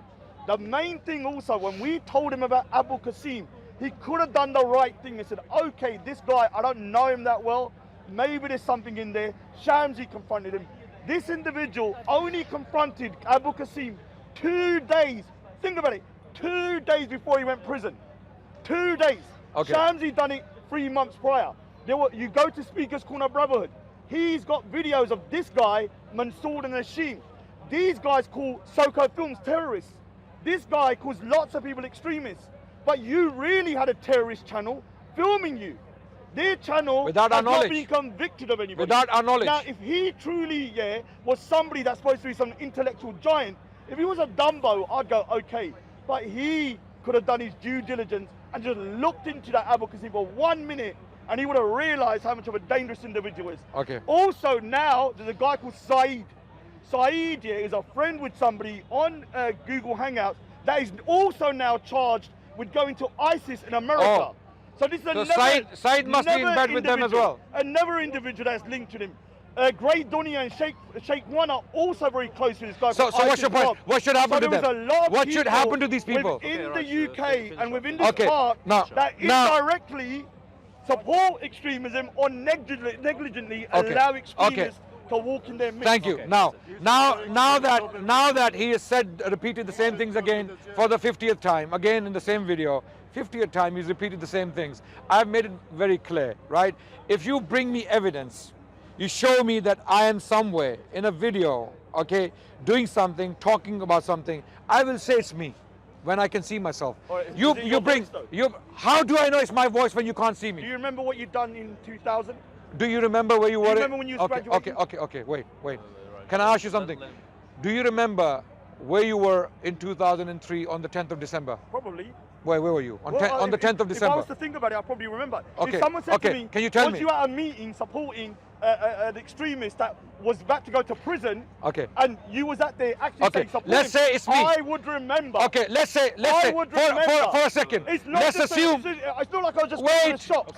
The main thing also, when we told him about Abu Qasim, he could have done the right thing and said, okay, this guy, I don't know him that well, maybe there's something in there. Shamsi confronted him. This individual only confronted Abu Qasim 2 days. Think about it. 2 days before he went prison. 2 days. Okay. Shamsi done it 3 months prior. You go to Speaker's Corner Brotherhood. He's got videos of this guy, Mansour and Hashim. These guys call Soko Films terrorists. This guy calls lots of people extremists. But you really had a terrorist channel filming you. Their channel Without our has not knowledge. been convicted of anybody. Without our knowledge. Now, if he truly, was somebody that's supposed to be some intellectual giant, if he was a Dumbo, I'd go, okay. But he could have done his due diligence and just looked into that Abu Qasim for 1 minute, and he would have realized how much of a dangerous individual he is. Okay. Also, now, there's a guy called Saeed. Saeed is a friend with somebody on Google Hangouts that is also now charged with going to ISIS in America. Oh. So this is So another, Saeed must be in bed with them as well. Another individual that's linked to him. Great Dunya and Sheikh One are also very close with this guy. So called what's your ISIS point? Bob. What should happen So to there was them? a lot of What should people happen to these people? within Okay, the right, UK and within this Okay, part now- that now- indirectly support extremism or negligently Okay, allow okay. extremists to walk in their midst. Thank you. Okay. Now that he has repeated the same things again for the 50th time, again in the same video, 50th time he's repeated the same things. I've made it very clear, right? If you bring me evidence, you show me that I am somewhere in a video, okay, doing something, talking about something, I will say it's me when I can see myself. All right, is You it your bring voice, though? you. How do I know it's my voice when you can't see Do me? you remember what you'd done in 2000? Do you remember where you were? remember when you was okay, graduating? okay. Wait. Can I ask you something? Do you remember where you were in 2003 on the 10th of December? Probably. Where were you? On, Well, on the 10th of If I December. was to think about it, I probably remember. Okay, If someone said to okay, me, can you tell was me? you at a meeting supporting an extremist that was about to go to prison, Okay. and you was at there actually Okay, saying support let's him, say it's me. I would remember. Okay, let's say I would remember. for a second. It's not Let's just assume. it's not like I was just going to Wait, the shop.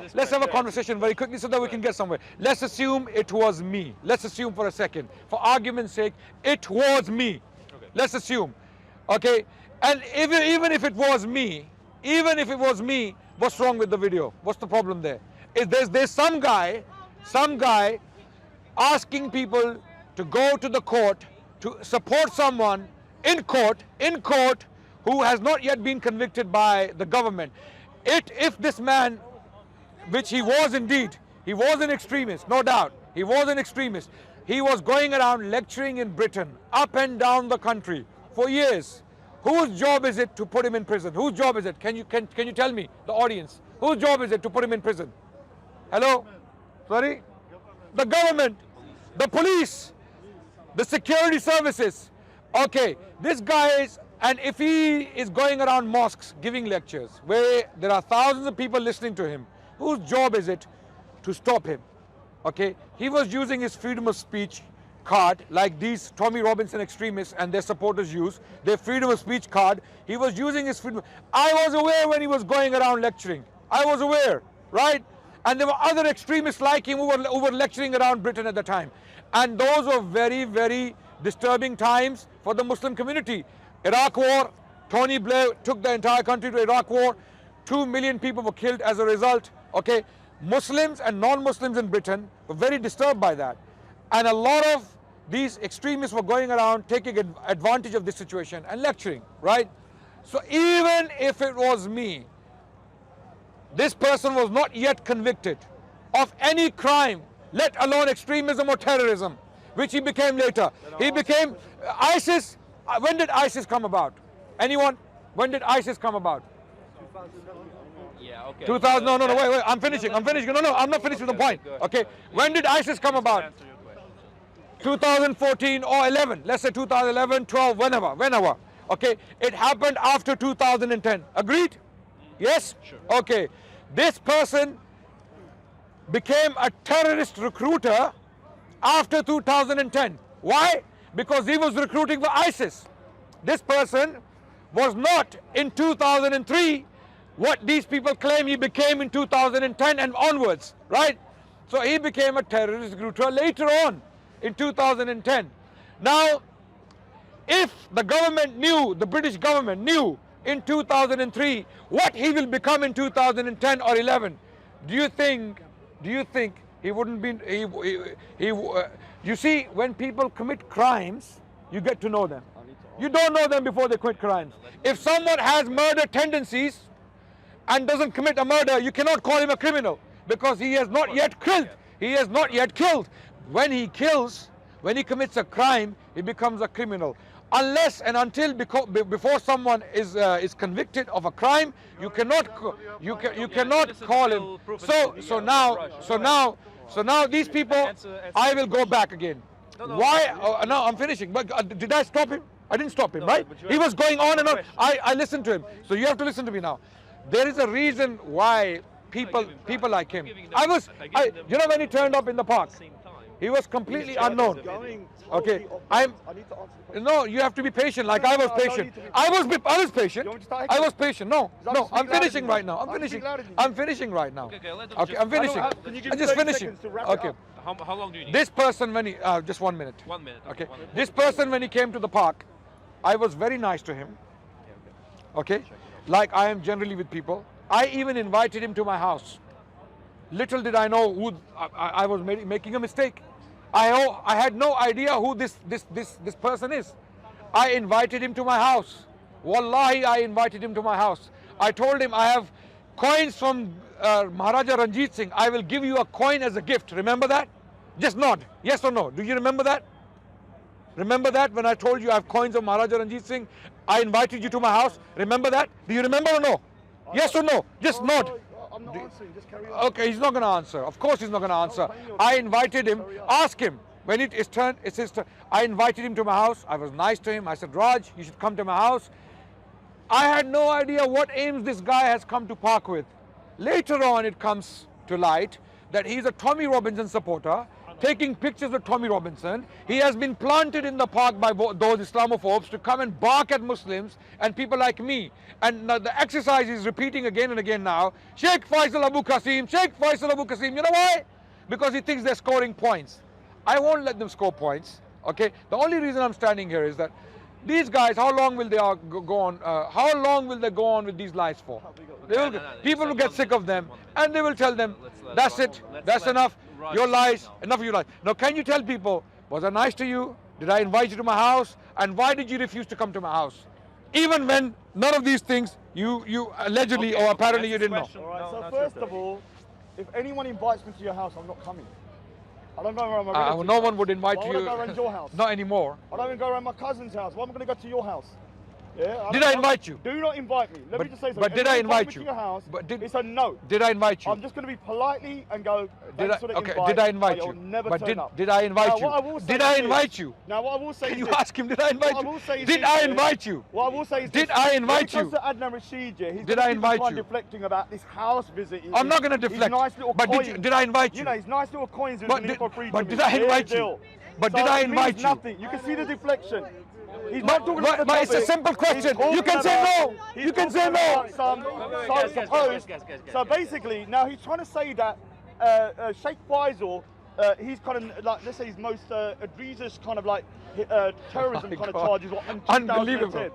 wait. Let's have a conversation very quickly so that we can get somewhere. Let's assume it was me. Let's assume for a second. For argument's sake, it was me. Let's assume. Okay? And even if it was me, what's wrong with the video? What's the problem there? There's some guy asking people to go to the court to support someone in court who has not yet been convicted by the government. If this man, which he was indeed, he was an extremist, no doubt, He was an extremist. He was going around lecturing in Britain, up and down the country for years. Whose job is it to put him in prison? Whose job is it? Can you tell me, the audience? Whose job is it to put him in prison? Hello? Sorry? The government, the police, the security services. Okay, this guy is, and if he is going around mosques giving lectures where there are thousands of people listening to him, whose job is it to stop him? Okay, he was using his freedom of speech card like these Tommy Robinson extremists and their supporters use, their freedom of speech card. He was using his freedom. I was aware when he was going around lecturing. I was aware, right? And there were other extremists like him who were lecturing around Britain at the time. And those were very, very disturbing times for the Muslim community. Iraq War, Tony Blair took the entire country to Iraq War. 2 million people were killed as a result. Okay, Muslims and non-Muslims in Britain were very disturbed by that. And a lot of these extremists were going around taking advantage of this situation and lecturing, right? So even if it was me, this person was not yet convicted of any crime, let alone extremism or terrorism, which he became later. He became ISIS. When did ISIS come about? Anyone? When did ISIS come about? Yeah, okay. 2000, no, wait, I'm finishing. No, I'm not finished with the point. Okay, when did ISIS come about? 2014 or 11, let's say 2011, 12, whenever. Okay, it happened after 2010. Agreed? Yes? Sure. Okay, this person became a terrorist recruiter after 2010. Why? Because he was recruiting for ISIS. This person was not in 2003 what these people claim he became in 2010 and onwards, right? So he became a terrorist recruiter later on in 2010. Now, if the government knew, the British government knew in 2003 what he will become in 2010 or 11, do you think he wouldn't be, you see, when people commit crimes, you get to know them. You don't know them before they commit crimes. If someone has murder tendencies and doesn't commit a murder, you cannot call him a criminal because he has not yet killed. He has not yet killed. When he kills, when he commits a crime, he becomes a criminal. Unless and until before someone is convicted of a crime, you cannot call him. So now these people, I will go back again. Why? No, I'm finishing. But did I stop him? I didn't stop him, right? He was going on and on. I listened to him. So you have to listen to me now. There is a reason why people like him. You know when he turned up in the park, he was completely unknown. Okay, no, you have to be patient. Like I was patient. I was patient. I was patient. No, I'm finishing right now. I'm finishing right now. Okay, I'm finishing. I'm just finishing. Okay. How long do you need? This person, when he just 1 minute. 1 minute. Okay. This person, when he came to the park, I was very nice to him. Okay, like I am generally with people. I even invited him to my house. Little did I know who I was making a mistake. I had no idea who this person is. I invited him to my house. Wallahi, I invited him to my house. I told him I have coins from Maharaja Ranjit Singh. I will give you a coin as a gift. Remember that? Just nod. Yes or no? Do you remember that? Remember that when I told you I have coins of Maharaja Ranjit Singh? I invited you to my house. Remember that? Do you remember or no? Yes or no? Just nod. I'm not answering, just carry on. Okay, he's not going to answer. Of course he's not going to answer. I invited him. Ask him. When it's his turn, it's his turn. I invited him to my house. I was nice to him. I said, Raj, you should come to my house. I had no idea what aims this guy has come to park with. Later on, it comes to light that he's a Tommy Robinson supporter, taking pictures of Tommy Robinson. He has been planted in the park by those Islamophobes to come and bark at Muslims and people like me. And the exercise is repeating again and again now. Sheikh Faisal Abu Qasim, Sheikh Faisal Abu Qasim. You know why? Because he thinks they're scoring points. I won't let them score points. Okay. The only reason I'm standing here is that these guys, how long will they go on? How long will they go on with these lies for? People will get sick of them, and they will tell them, "That's it. That's enough. Your lies. Enough of your lies." Now, can you tell people, was I nice to you? Did I invite you to my house? And why did you refuse to come to my house? Even when none of these things you allegedly or apparently you didn't know. All right. So first of all, if anyone invites me to your house, I'm not coming. I don't go around my relatives' no house. one would invite Why you. would I go around your house? Not anymore. I don't even go around my cousin's house. Why am I going to go to your house? Yeah. Did I invite you? Do not invite me. Let me just say something. But did If I you invite me you? to your house, But did- it's a no. Did I invite you? I'm just going to be politely and go. Did Thanks I, for the okay, invite, did I invite but you? you'll never But turn up. did I invite Now, you? what I will say Did is I this. invite you? Now what I will say Can is you this. ask him? Did I invite What I you? will say is Did this, I yeah. invite you? What I will say is Did this. I When invite it comes you? to Adnan Rashid, yeah, he's Did gonna I keep invite on you? deflecting about this house visit. I'm not going to His deflect. nice little But coins. did I invite you? You know, his nice little coins he was But gonna leave did- for free but to did me. I Here's invite the you? deal. But So did I it means invite you? nothing. You can see the deflection. He's not talking about the But it's a topic. simple question. He's You can talking say about- no. he's You can say talking no. about some supposed. So basically, now he's trying to say that Sheikh Faisal, he's kind of like, let's say his most egregious kind of like terrorism My kind of God. charges were in Unbelievable. 2010.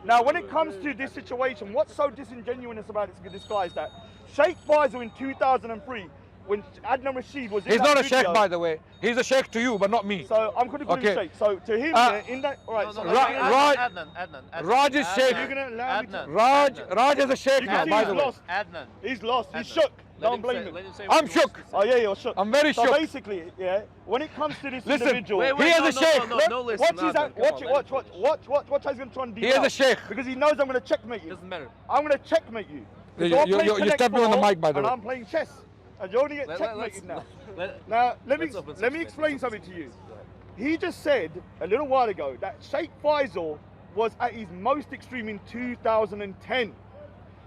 Now, when it comes to this situation, what's so disingenuous about this guy is that Sheikh Faisal in 2003, when Adnan Rashid was in He's that not a video, sheikh, by the way. He's a sheikh to you, but not me. So I'm going to call him Okay. Sheikh. So to him, Uh, yeah, in that, all right. so Adnan. Raj is sheikh. You're going to allow me to. Raj is a sheikh You now, can see by he's the way. lost. Adnan. He's lost. He's shook. Don't blame him. I'm shook. Oh yeah, you're shook. I'm very so shook. basically, yeah, when it comes to this Listen, individual, Wait, He is a sheikh. watch his act, watch how he's going to try and deal He is a sheikh. because he knows I'm going to checkmate you. Doesn't matter. I'm going to checkmate you. You- You're you- playing you Connect stepped me on the 4, mic, by the and way. I'm playing chess, and you're only get checkmated now. Now let me explain something to you. He just said a little while ago that Sheikh Faisal was at his most extreme in 2010.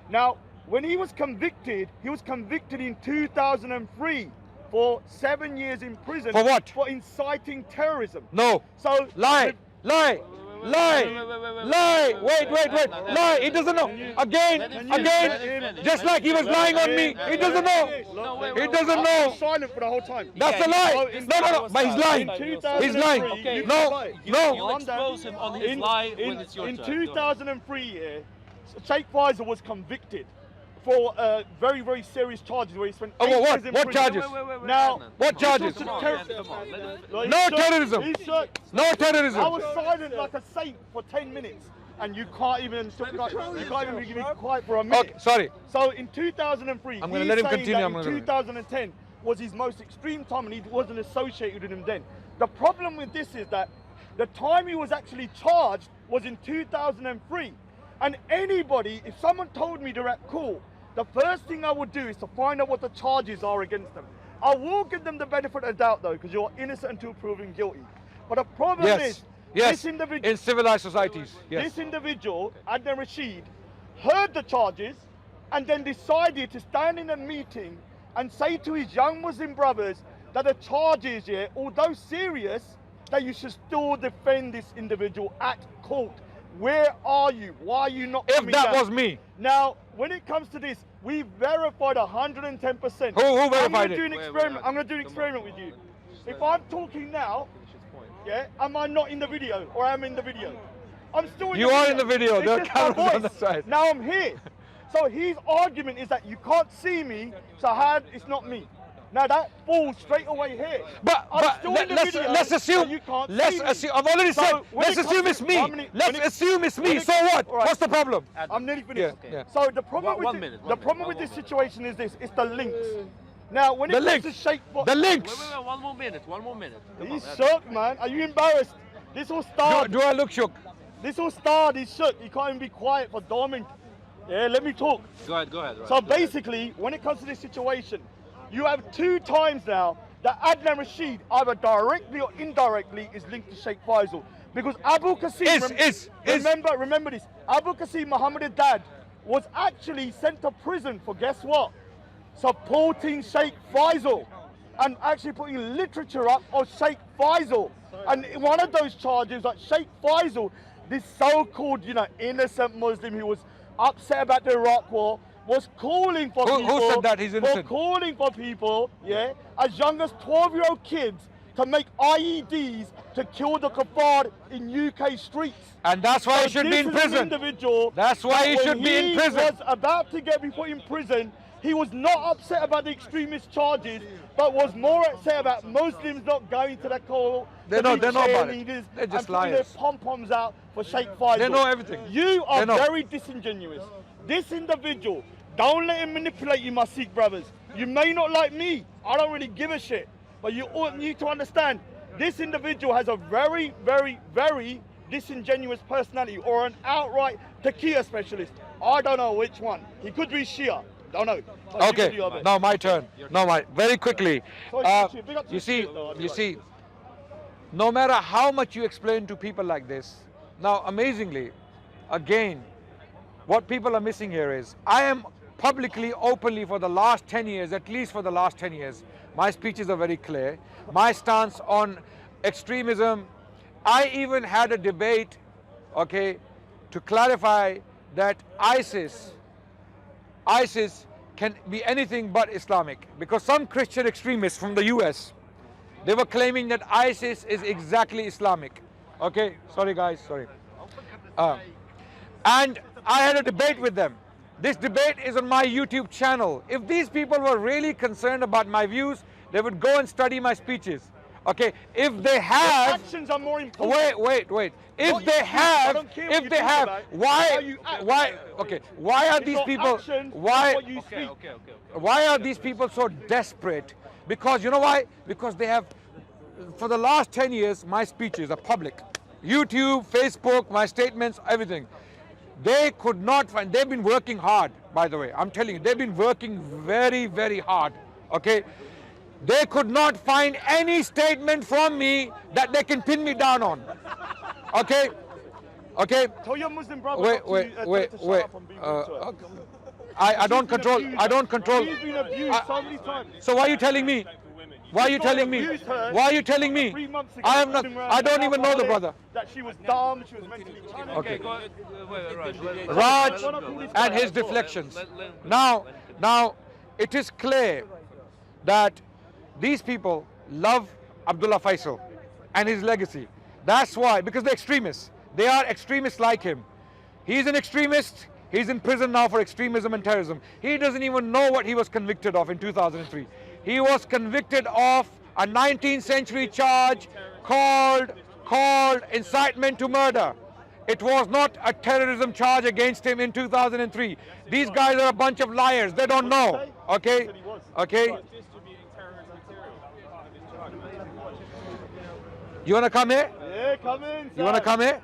Now, when he was convicted in 2003 for 7 years in prison. For what? For inciting terrorism. No. So Lie. Lie. Wait. Lie. He doesn't know. Again. Just like he was lying on me. He doesn't know. He doesn't I know. was silent for the whole time. That's a lie. No. But he's lying. In He's 2003, lying. you No. can lie. No. You'll expose him on his lie when it's your in turn. 2003, yeah, Sheikh Faisal was convicted for very, very serious charges where he spent Oh, 8 what? years in What prison. charges? Now, What charges? Come on, man, come on. Let him- Like, No he's shook. terrorism. He's shook. No I terrorism. was silent like a saint for 10 minutes, and you can't even give me quiet for a minute. Okay, sorry. So in 2003, I'm gonna he's let him saying continue, that I'm in gonna- 2010 was his most extreme time, and he wasn't associated with him then. The problem with this is that the time he was actually charged was in 2003. And anybody, if someone told me they're at court, the first thing I would do is to find out what the charges are against them. I will give them the benefit of the doubt though, because you're innocent until proven guilty. But the problem is, Yes. this individual, In civilized societies. Yes. this individual, Adnan Rashid, heard the charges and then decided to stand in a meeting and say to his young Muslim brothers that the charges, yeah, although serious, that you should still defend this individual at court. Where are you? Why are you not If coming that down? was me. Now, when it comes to this, we verified 110%. Who I'm verified going to it? do an experiment. I'm going to do an experiment with you. If I'm talking now, yeah, am I not in the video or am I in the video? I'm still in You the are video. in the video. It's There are just my cameras on voice. the side. Now I'm here. So his argument is that you can't see me, so how it's not me. Now that falls straight away here. But I'm still in the video, let's so assume. you can't Let's see me. assume. I've already So said. when Let's it comes assume to- it's me. how many- Let's when it- assume it's when me. it- So what? all right. What's the problem? I'm nearly finished. Yeah, yeah. So the problem One with minute, the problem with this situation is this: it's the links. Now when it The comes links. to Sheikh, The links. Wait, one more minute. Come he's on, shook, man. Are you embarrassed? This all started. Do I look shook? This all started. He's shook. He can't even be quiet for dormant. Yeah, let me talk. Go ahead. Right, So go ahead. basically, when it comes to this situation, you have 2 times now that Adnan Rashid, either directly or indirectly, is linked to Sheikh Faisal. Because Abu Qasim, remember this, Abu Qasim Muhammad Dad was actually sent to prison for, guess what? Supporting Sheikh Faisal and actually putting literature up of Sheikh Faisal. And one of those charges, like Sheikh Faisal, this so-called, innocent Muslim who was upset about the Iraq War, was calling for people. Who said that he's innocent? Calling for people, yeah, as young as 12-year-old kids to make IEDs to kill the kuffar in UK streets. And that's why So he should be this in is an prison. individual That's why he that should when be in he prison. was about to be put in prison, he was not upset about the extremist charges, but was more upset about Muslims not going to the court. They know about it. They're They're just putting their liars. pom-poms out for Sheikh Faisal. They know everything. You are They know. very disingenuous. This individual, don't let him manipulate you, my Sikh brothers. You may not like me. I don't really give a shit. But you all need to understand, this individual has a very, very, very disingenuous personality, or an outright taqiyya specialist. I don't know which one. He could be Shia. Don't know. But you can Okay, do your best. now my turn. Very quickly. Sorry, big up to You see, Shia, though, I'll be you right. see, no matter how much you explain to people like this, now amazingly, again, what people are missing here is, I am publicly, openly for the last 10 years, at least for the last 10 years, my speeches are very clear. My stance on extremism, I even had a debate, okay, to clarify that ISIS can be anything but Islamic, because some Christian extremists from the US, they were claiming that ISIS is exactly Islamic. Okay, sorry guys, sorry. And I had a debate with them. This debate is on my YouTube channel. If these people were really concerned about my views, they would go and study my speeches. Okay, if they have, Actions are more important. wait. If What they you think, I don't have, care what if you they think have, about, why how you act. why are It's these not people, actions, why, it's what you speak. why are these people so desperate? Because you know why? Because they have, for the last 10 years, my speeches are public. YouTube, Facebook, my statements, everything. They could not find, they've been working hard, by the way. I'm telling you, they've been working very, very hard, okay? They could not find any statement from me that they can pin me down on, okay? Okay? Tell your Muslim brother Wait, not to, wait, tell wait, her to shut wait. up and be rude to her. I don't He's been control, abused. I don't control. He's been abused so many times. So why are you telling me? Why are you This guy telling me? abused her Why are you telling me? 3 months ago, I have not, running around I don't the even know the house brother. That she was dumb, she was mentally challenged. Okay. Wait, Raj Wanna call this and guy his as well? deflections. Now, it is clear that these people love Abdullah Faisal and his legacy. That's why, because they're extremists. They are extremists like him. He's an extremist. He's in prison now for extremism and terrorism. He doesn't even know what he was convicted of in 2003. He was convicted of a 19th century charge called incitement to murder. It was not a terrorism charge against him in 2003. These guys are a bunch of liars. They don't know. Okay? Okay? You want to come here? Yeah, come in. You want to come here?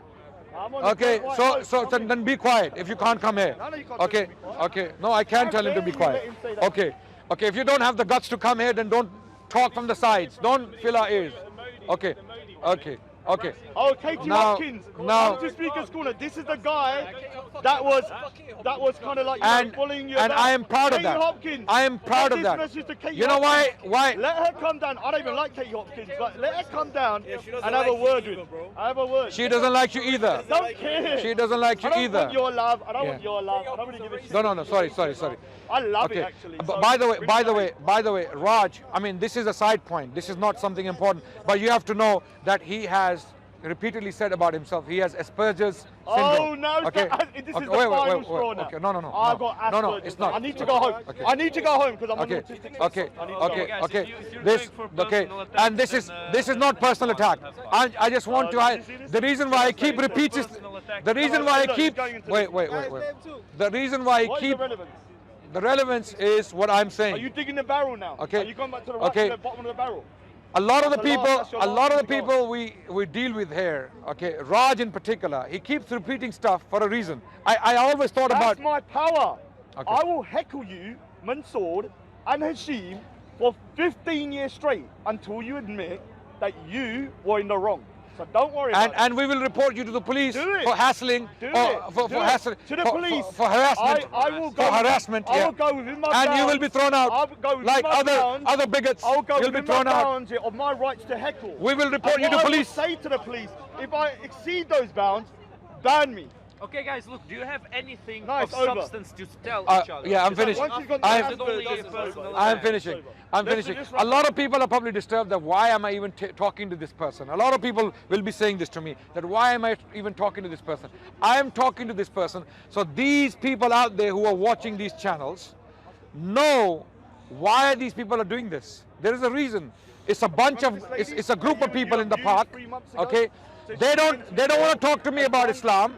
I'm on the Okay, White so House, come in. then be quiet if you can't come here. No, you can't Okay, tell me to be quiet. okay. No, I can tell him to be dare you let quiet. him say that. Okay, if you don't have the guts to come here, then don't talk from the sides. Don't fill our ears. Okay. Oh, Katie Now- Hopkins. now- Come to Speaker's Corner. This is the guy that was kind of like bullying you. And about. I am proud of Katie that. Hopkins. I am proud of This that. message to Katie You know why? Hopkins. Let her come down. I don't even like Katie Hopkins, but let her come down and have a word with. I have a word. She doesn't like you either. I don't care. She doesn't like you I don't either. want your love. I don't Yeah. want your love. I don't really give a shit. No. Sorry. I love it Okay. actually. But So by the bring it way, Raj, I mean, this is a side point. This is not something important. But you have to know that he has repeatedly said about himself, he has Asperger's syndrome. Oh no! Okay. This is Okay, the wait, final straw now. Okay, no. I've got Asperger's. No, it's not. I need to go home. Okay. I need to go home because I'm on Okay, the autistic spectrum. I need to go home. guys, okay. if you're This, going for okay, personal attacks, and this is not personal attack. I just want to. did you see this? The reason why I keep repeating, the reason why I keep. Wait. The reason why I What is keep. the relevance? The relevance is what I'm Are saying. you digging the barrel now? Okay. Are you going back to the right Okay. to the bottom of the barrel? A lot of the That's your people, last- that's your a lot of last the thing to people we deal with here, okay, Raj in particular, he keeps repeating stuff for a reason. I always thought That's about. my power. Okay. I will heckle you, Mansour and Hashim, for 15 years straight until you admit that you were in the wrong. So don't worry about it. And we will report you to the police Do it. for hassling, Do or it. for Do it. hassling, To the for- police. for harassment. I will go. For harassment, I yeah. will go within my And you will bounds. be thrown out I will go within like my other bounds. bigots. I'll go You'll be within my thrown out. bounds of my rights to heckle. We will report And you to what I will police. say to the police, if I exceed those bounds, ban me. Okay, guys, look. Do you have anything No, of it's over. substance to tell each other? Yeah, I'm Is that finished. enough? Once he's got I'm- Or is it only a It's over. personal I'm attack? finishing. I'm Let's finishing. just A lot of people are probably disturbed that why am I even talking to this person? A lot of people will be saying this to me, that why am I even talking to this person? I am talking to this person. So these people out there who are watching these channels know why these people are doing this. There is a reason. It's a bunch of, it's a group of people in the park, okay? They don't want to talk to me about Islam.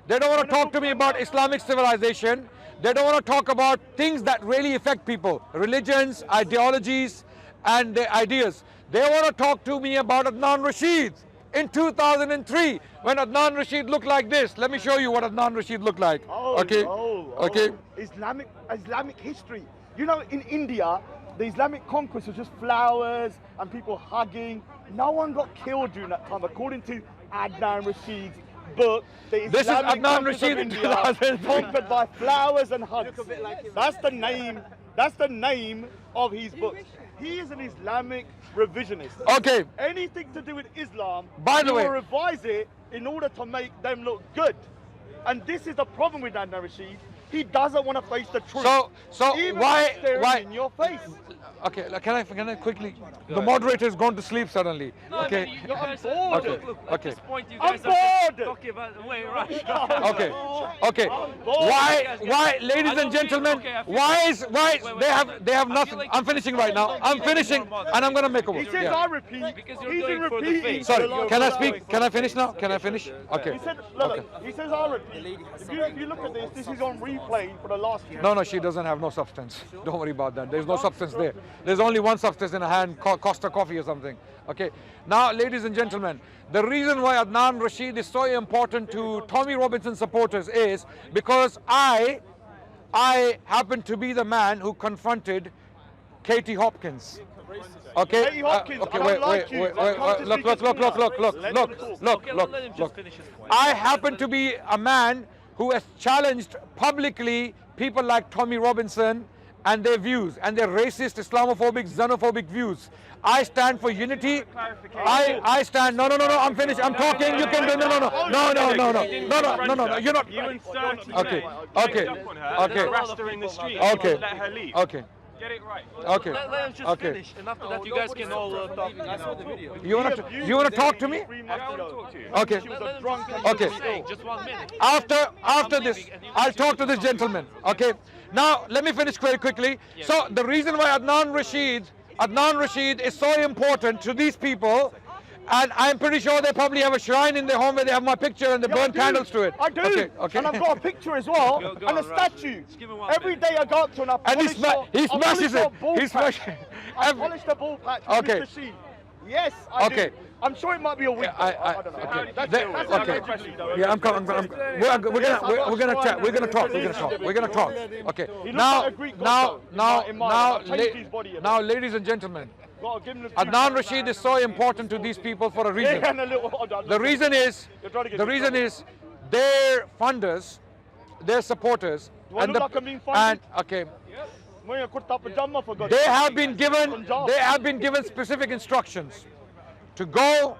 They don't want to talk to me about Islamic civilization. They don't want to talk about things that really affect people, religions, ideologies, and their ideas. They want to talk to me about Adnan Rashid in 2003 when Adnan Rashid looked like this. Let me show you what Adnan Rashid looked like. Okay. Islamic history. You know, in India, the Islamic conquest was just flowers and people hugging. No one got killed during that time, according to Adnan Rashid's book. The This is Islamic Adnan conquest of Rashid in India, 2003. conquered by flowers and hugs. That's the name. That's the name of his book. He is an Islamic revisionist. Okay. Anything to do with Islam, By the he way- will revise it in order to make them look good. And this is the problem with Adnan Rashid. He doesn't want to face the truth. So Even why staring in your face. Okay, can I quickly? The moderator has gone to sleep suddenly. No, Okay. you guys bored. look, at Okay. this point you I'm guys are just bored. talking about wait, right. Okay. Why, ladies and gentlemen, why they have nothing? I'm finishing right now. I'm finishing, and I'm gonna make a He word. says Yeah. I repeat. Because you're He's going been for the repeating. face. Sorry, for the can I last speak? hour. Can I finish now? Can I finish? Okay. He said, look, he says I'll repeat. If you look at this, this is on replay for the last year. No, she doesn't have no substance. Don't worry about that. There's no substance there. There's only one substance in her hand, Costa Coffee or something. Okay. Now, ladies and gentlemen, the reason why Adnan Rashid is so important to Tommy Robinson supporters is because I happen to be the man who confronted Katie Hopkins. Okay. Katie Hopkins, okay. I don't like you. Wait. I've come to Look. speak as Let him just finish his point. I happen to be a man who has challenged publicly people like Tommy Robinson and their views and their racist, Islamophobic, xenophobic views. I stand for unity. I stand. No. I'm finished. I'm talking. You can do. No. You're not. You inserted Okay. Okay. Harassed her in the street. Okay. Let her leave. Okay. Get it right. Okay. Let him just finish, and after that you guys can all talk. I saw the video. You wanna talk to me? I want to talk to you. Okay. Let him just finish Okay. what he's saying, just 1 minute. After this, I'll talk to this gentleman. Okay. Now let me finish very quickly. So the reason why Adnan Rashid is so important to these people, and I'm pretty sure they probably have a shrine in their home where they have my picture and they burn candles to it. I do. Okay. And I've got a picture as well, Go and a on, Raj. statue. Just give him 1 Every minute. day I go up to and I And he polish smashes it. He smashes. I polish the ball patch with Okay. Mr. Sheen. Yes, I Okay. do. I'm sure it might be a week. I don't know. okay. That's They- that's okay. a question, though. Yeah, I'm coming. We're gonna chat. We're gonna talk. Okay. He looks Now, like a Greek god, though, in my eyes. I've changed his body a bit. now, ladies and gentlemen, Gotta give him the Adnan Rashid is so important to these people for a reason. Yeah, and a little. The reason is You're trying to get the me reason wrong. is their funders, their supporters, Do I and look like I'm being funded? okay, Wearing a kurta pajama for God's they sake. have been given specific instructions to go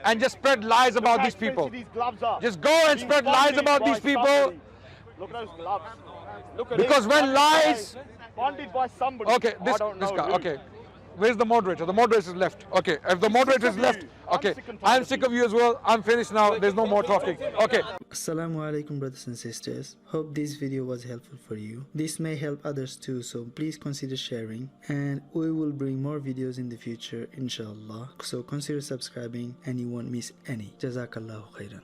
and just spread lies about How these people. expensive these gloves are. Just go and Being spread lies funded about by these people. somebody. Look at those gloves. Look at Because this. when Funded by- lies- funded by somebody. Okay, I this don't know guy. who. Okay, where's the moderator? The moderator is left. Okay, if the moderator is of left, you. I'm okay, sick and tired I'm of sick you. of you as well. I'm finished now. There's no more talking. Okay. Assalamu alaikum brothers and sisters. Hope this video was helpful for you. This may help others too, so please consider sharing, and we will bring more videos in the future inshallah. So consider subscribing and you won't miss any. Jazakallahu khairan.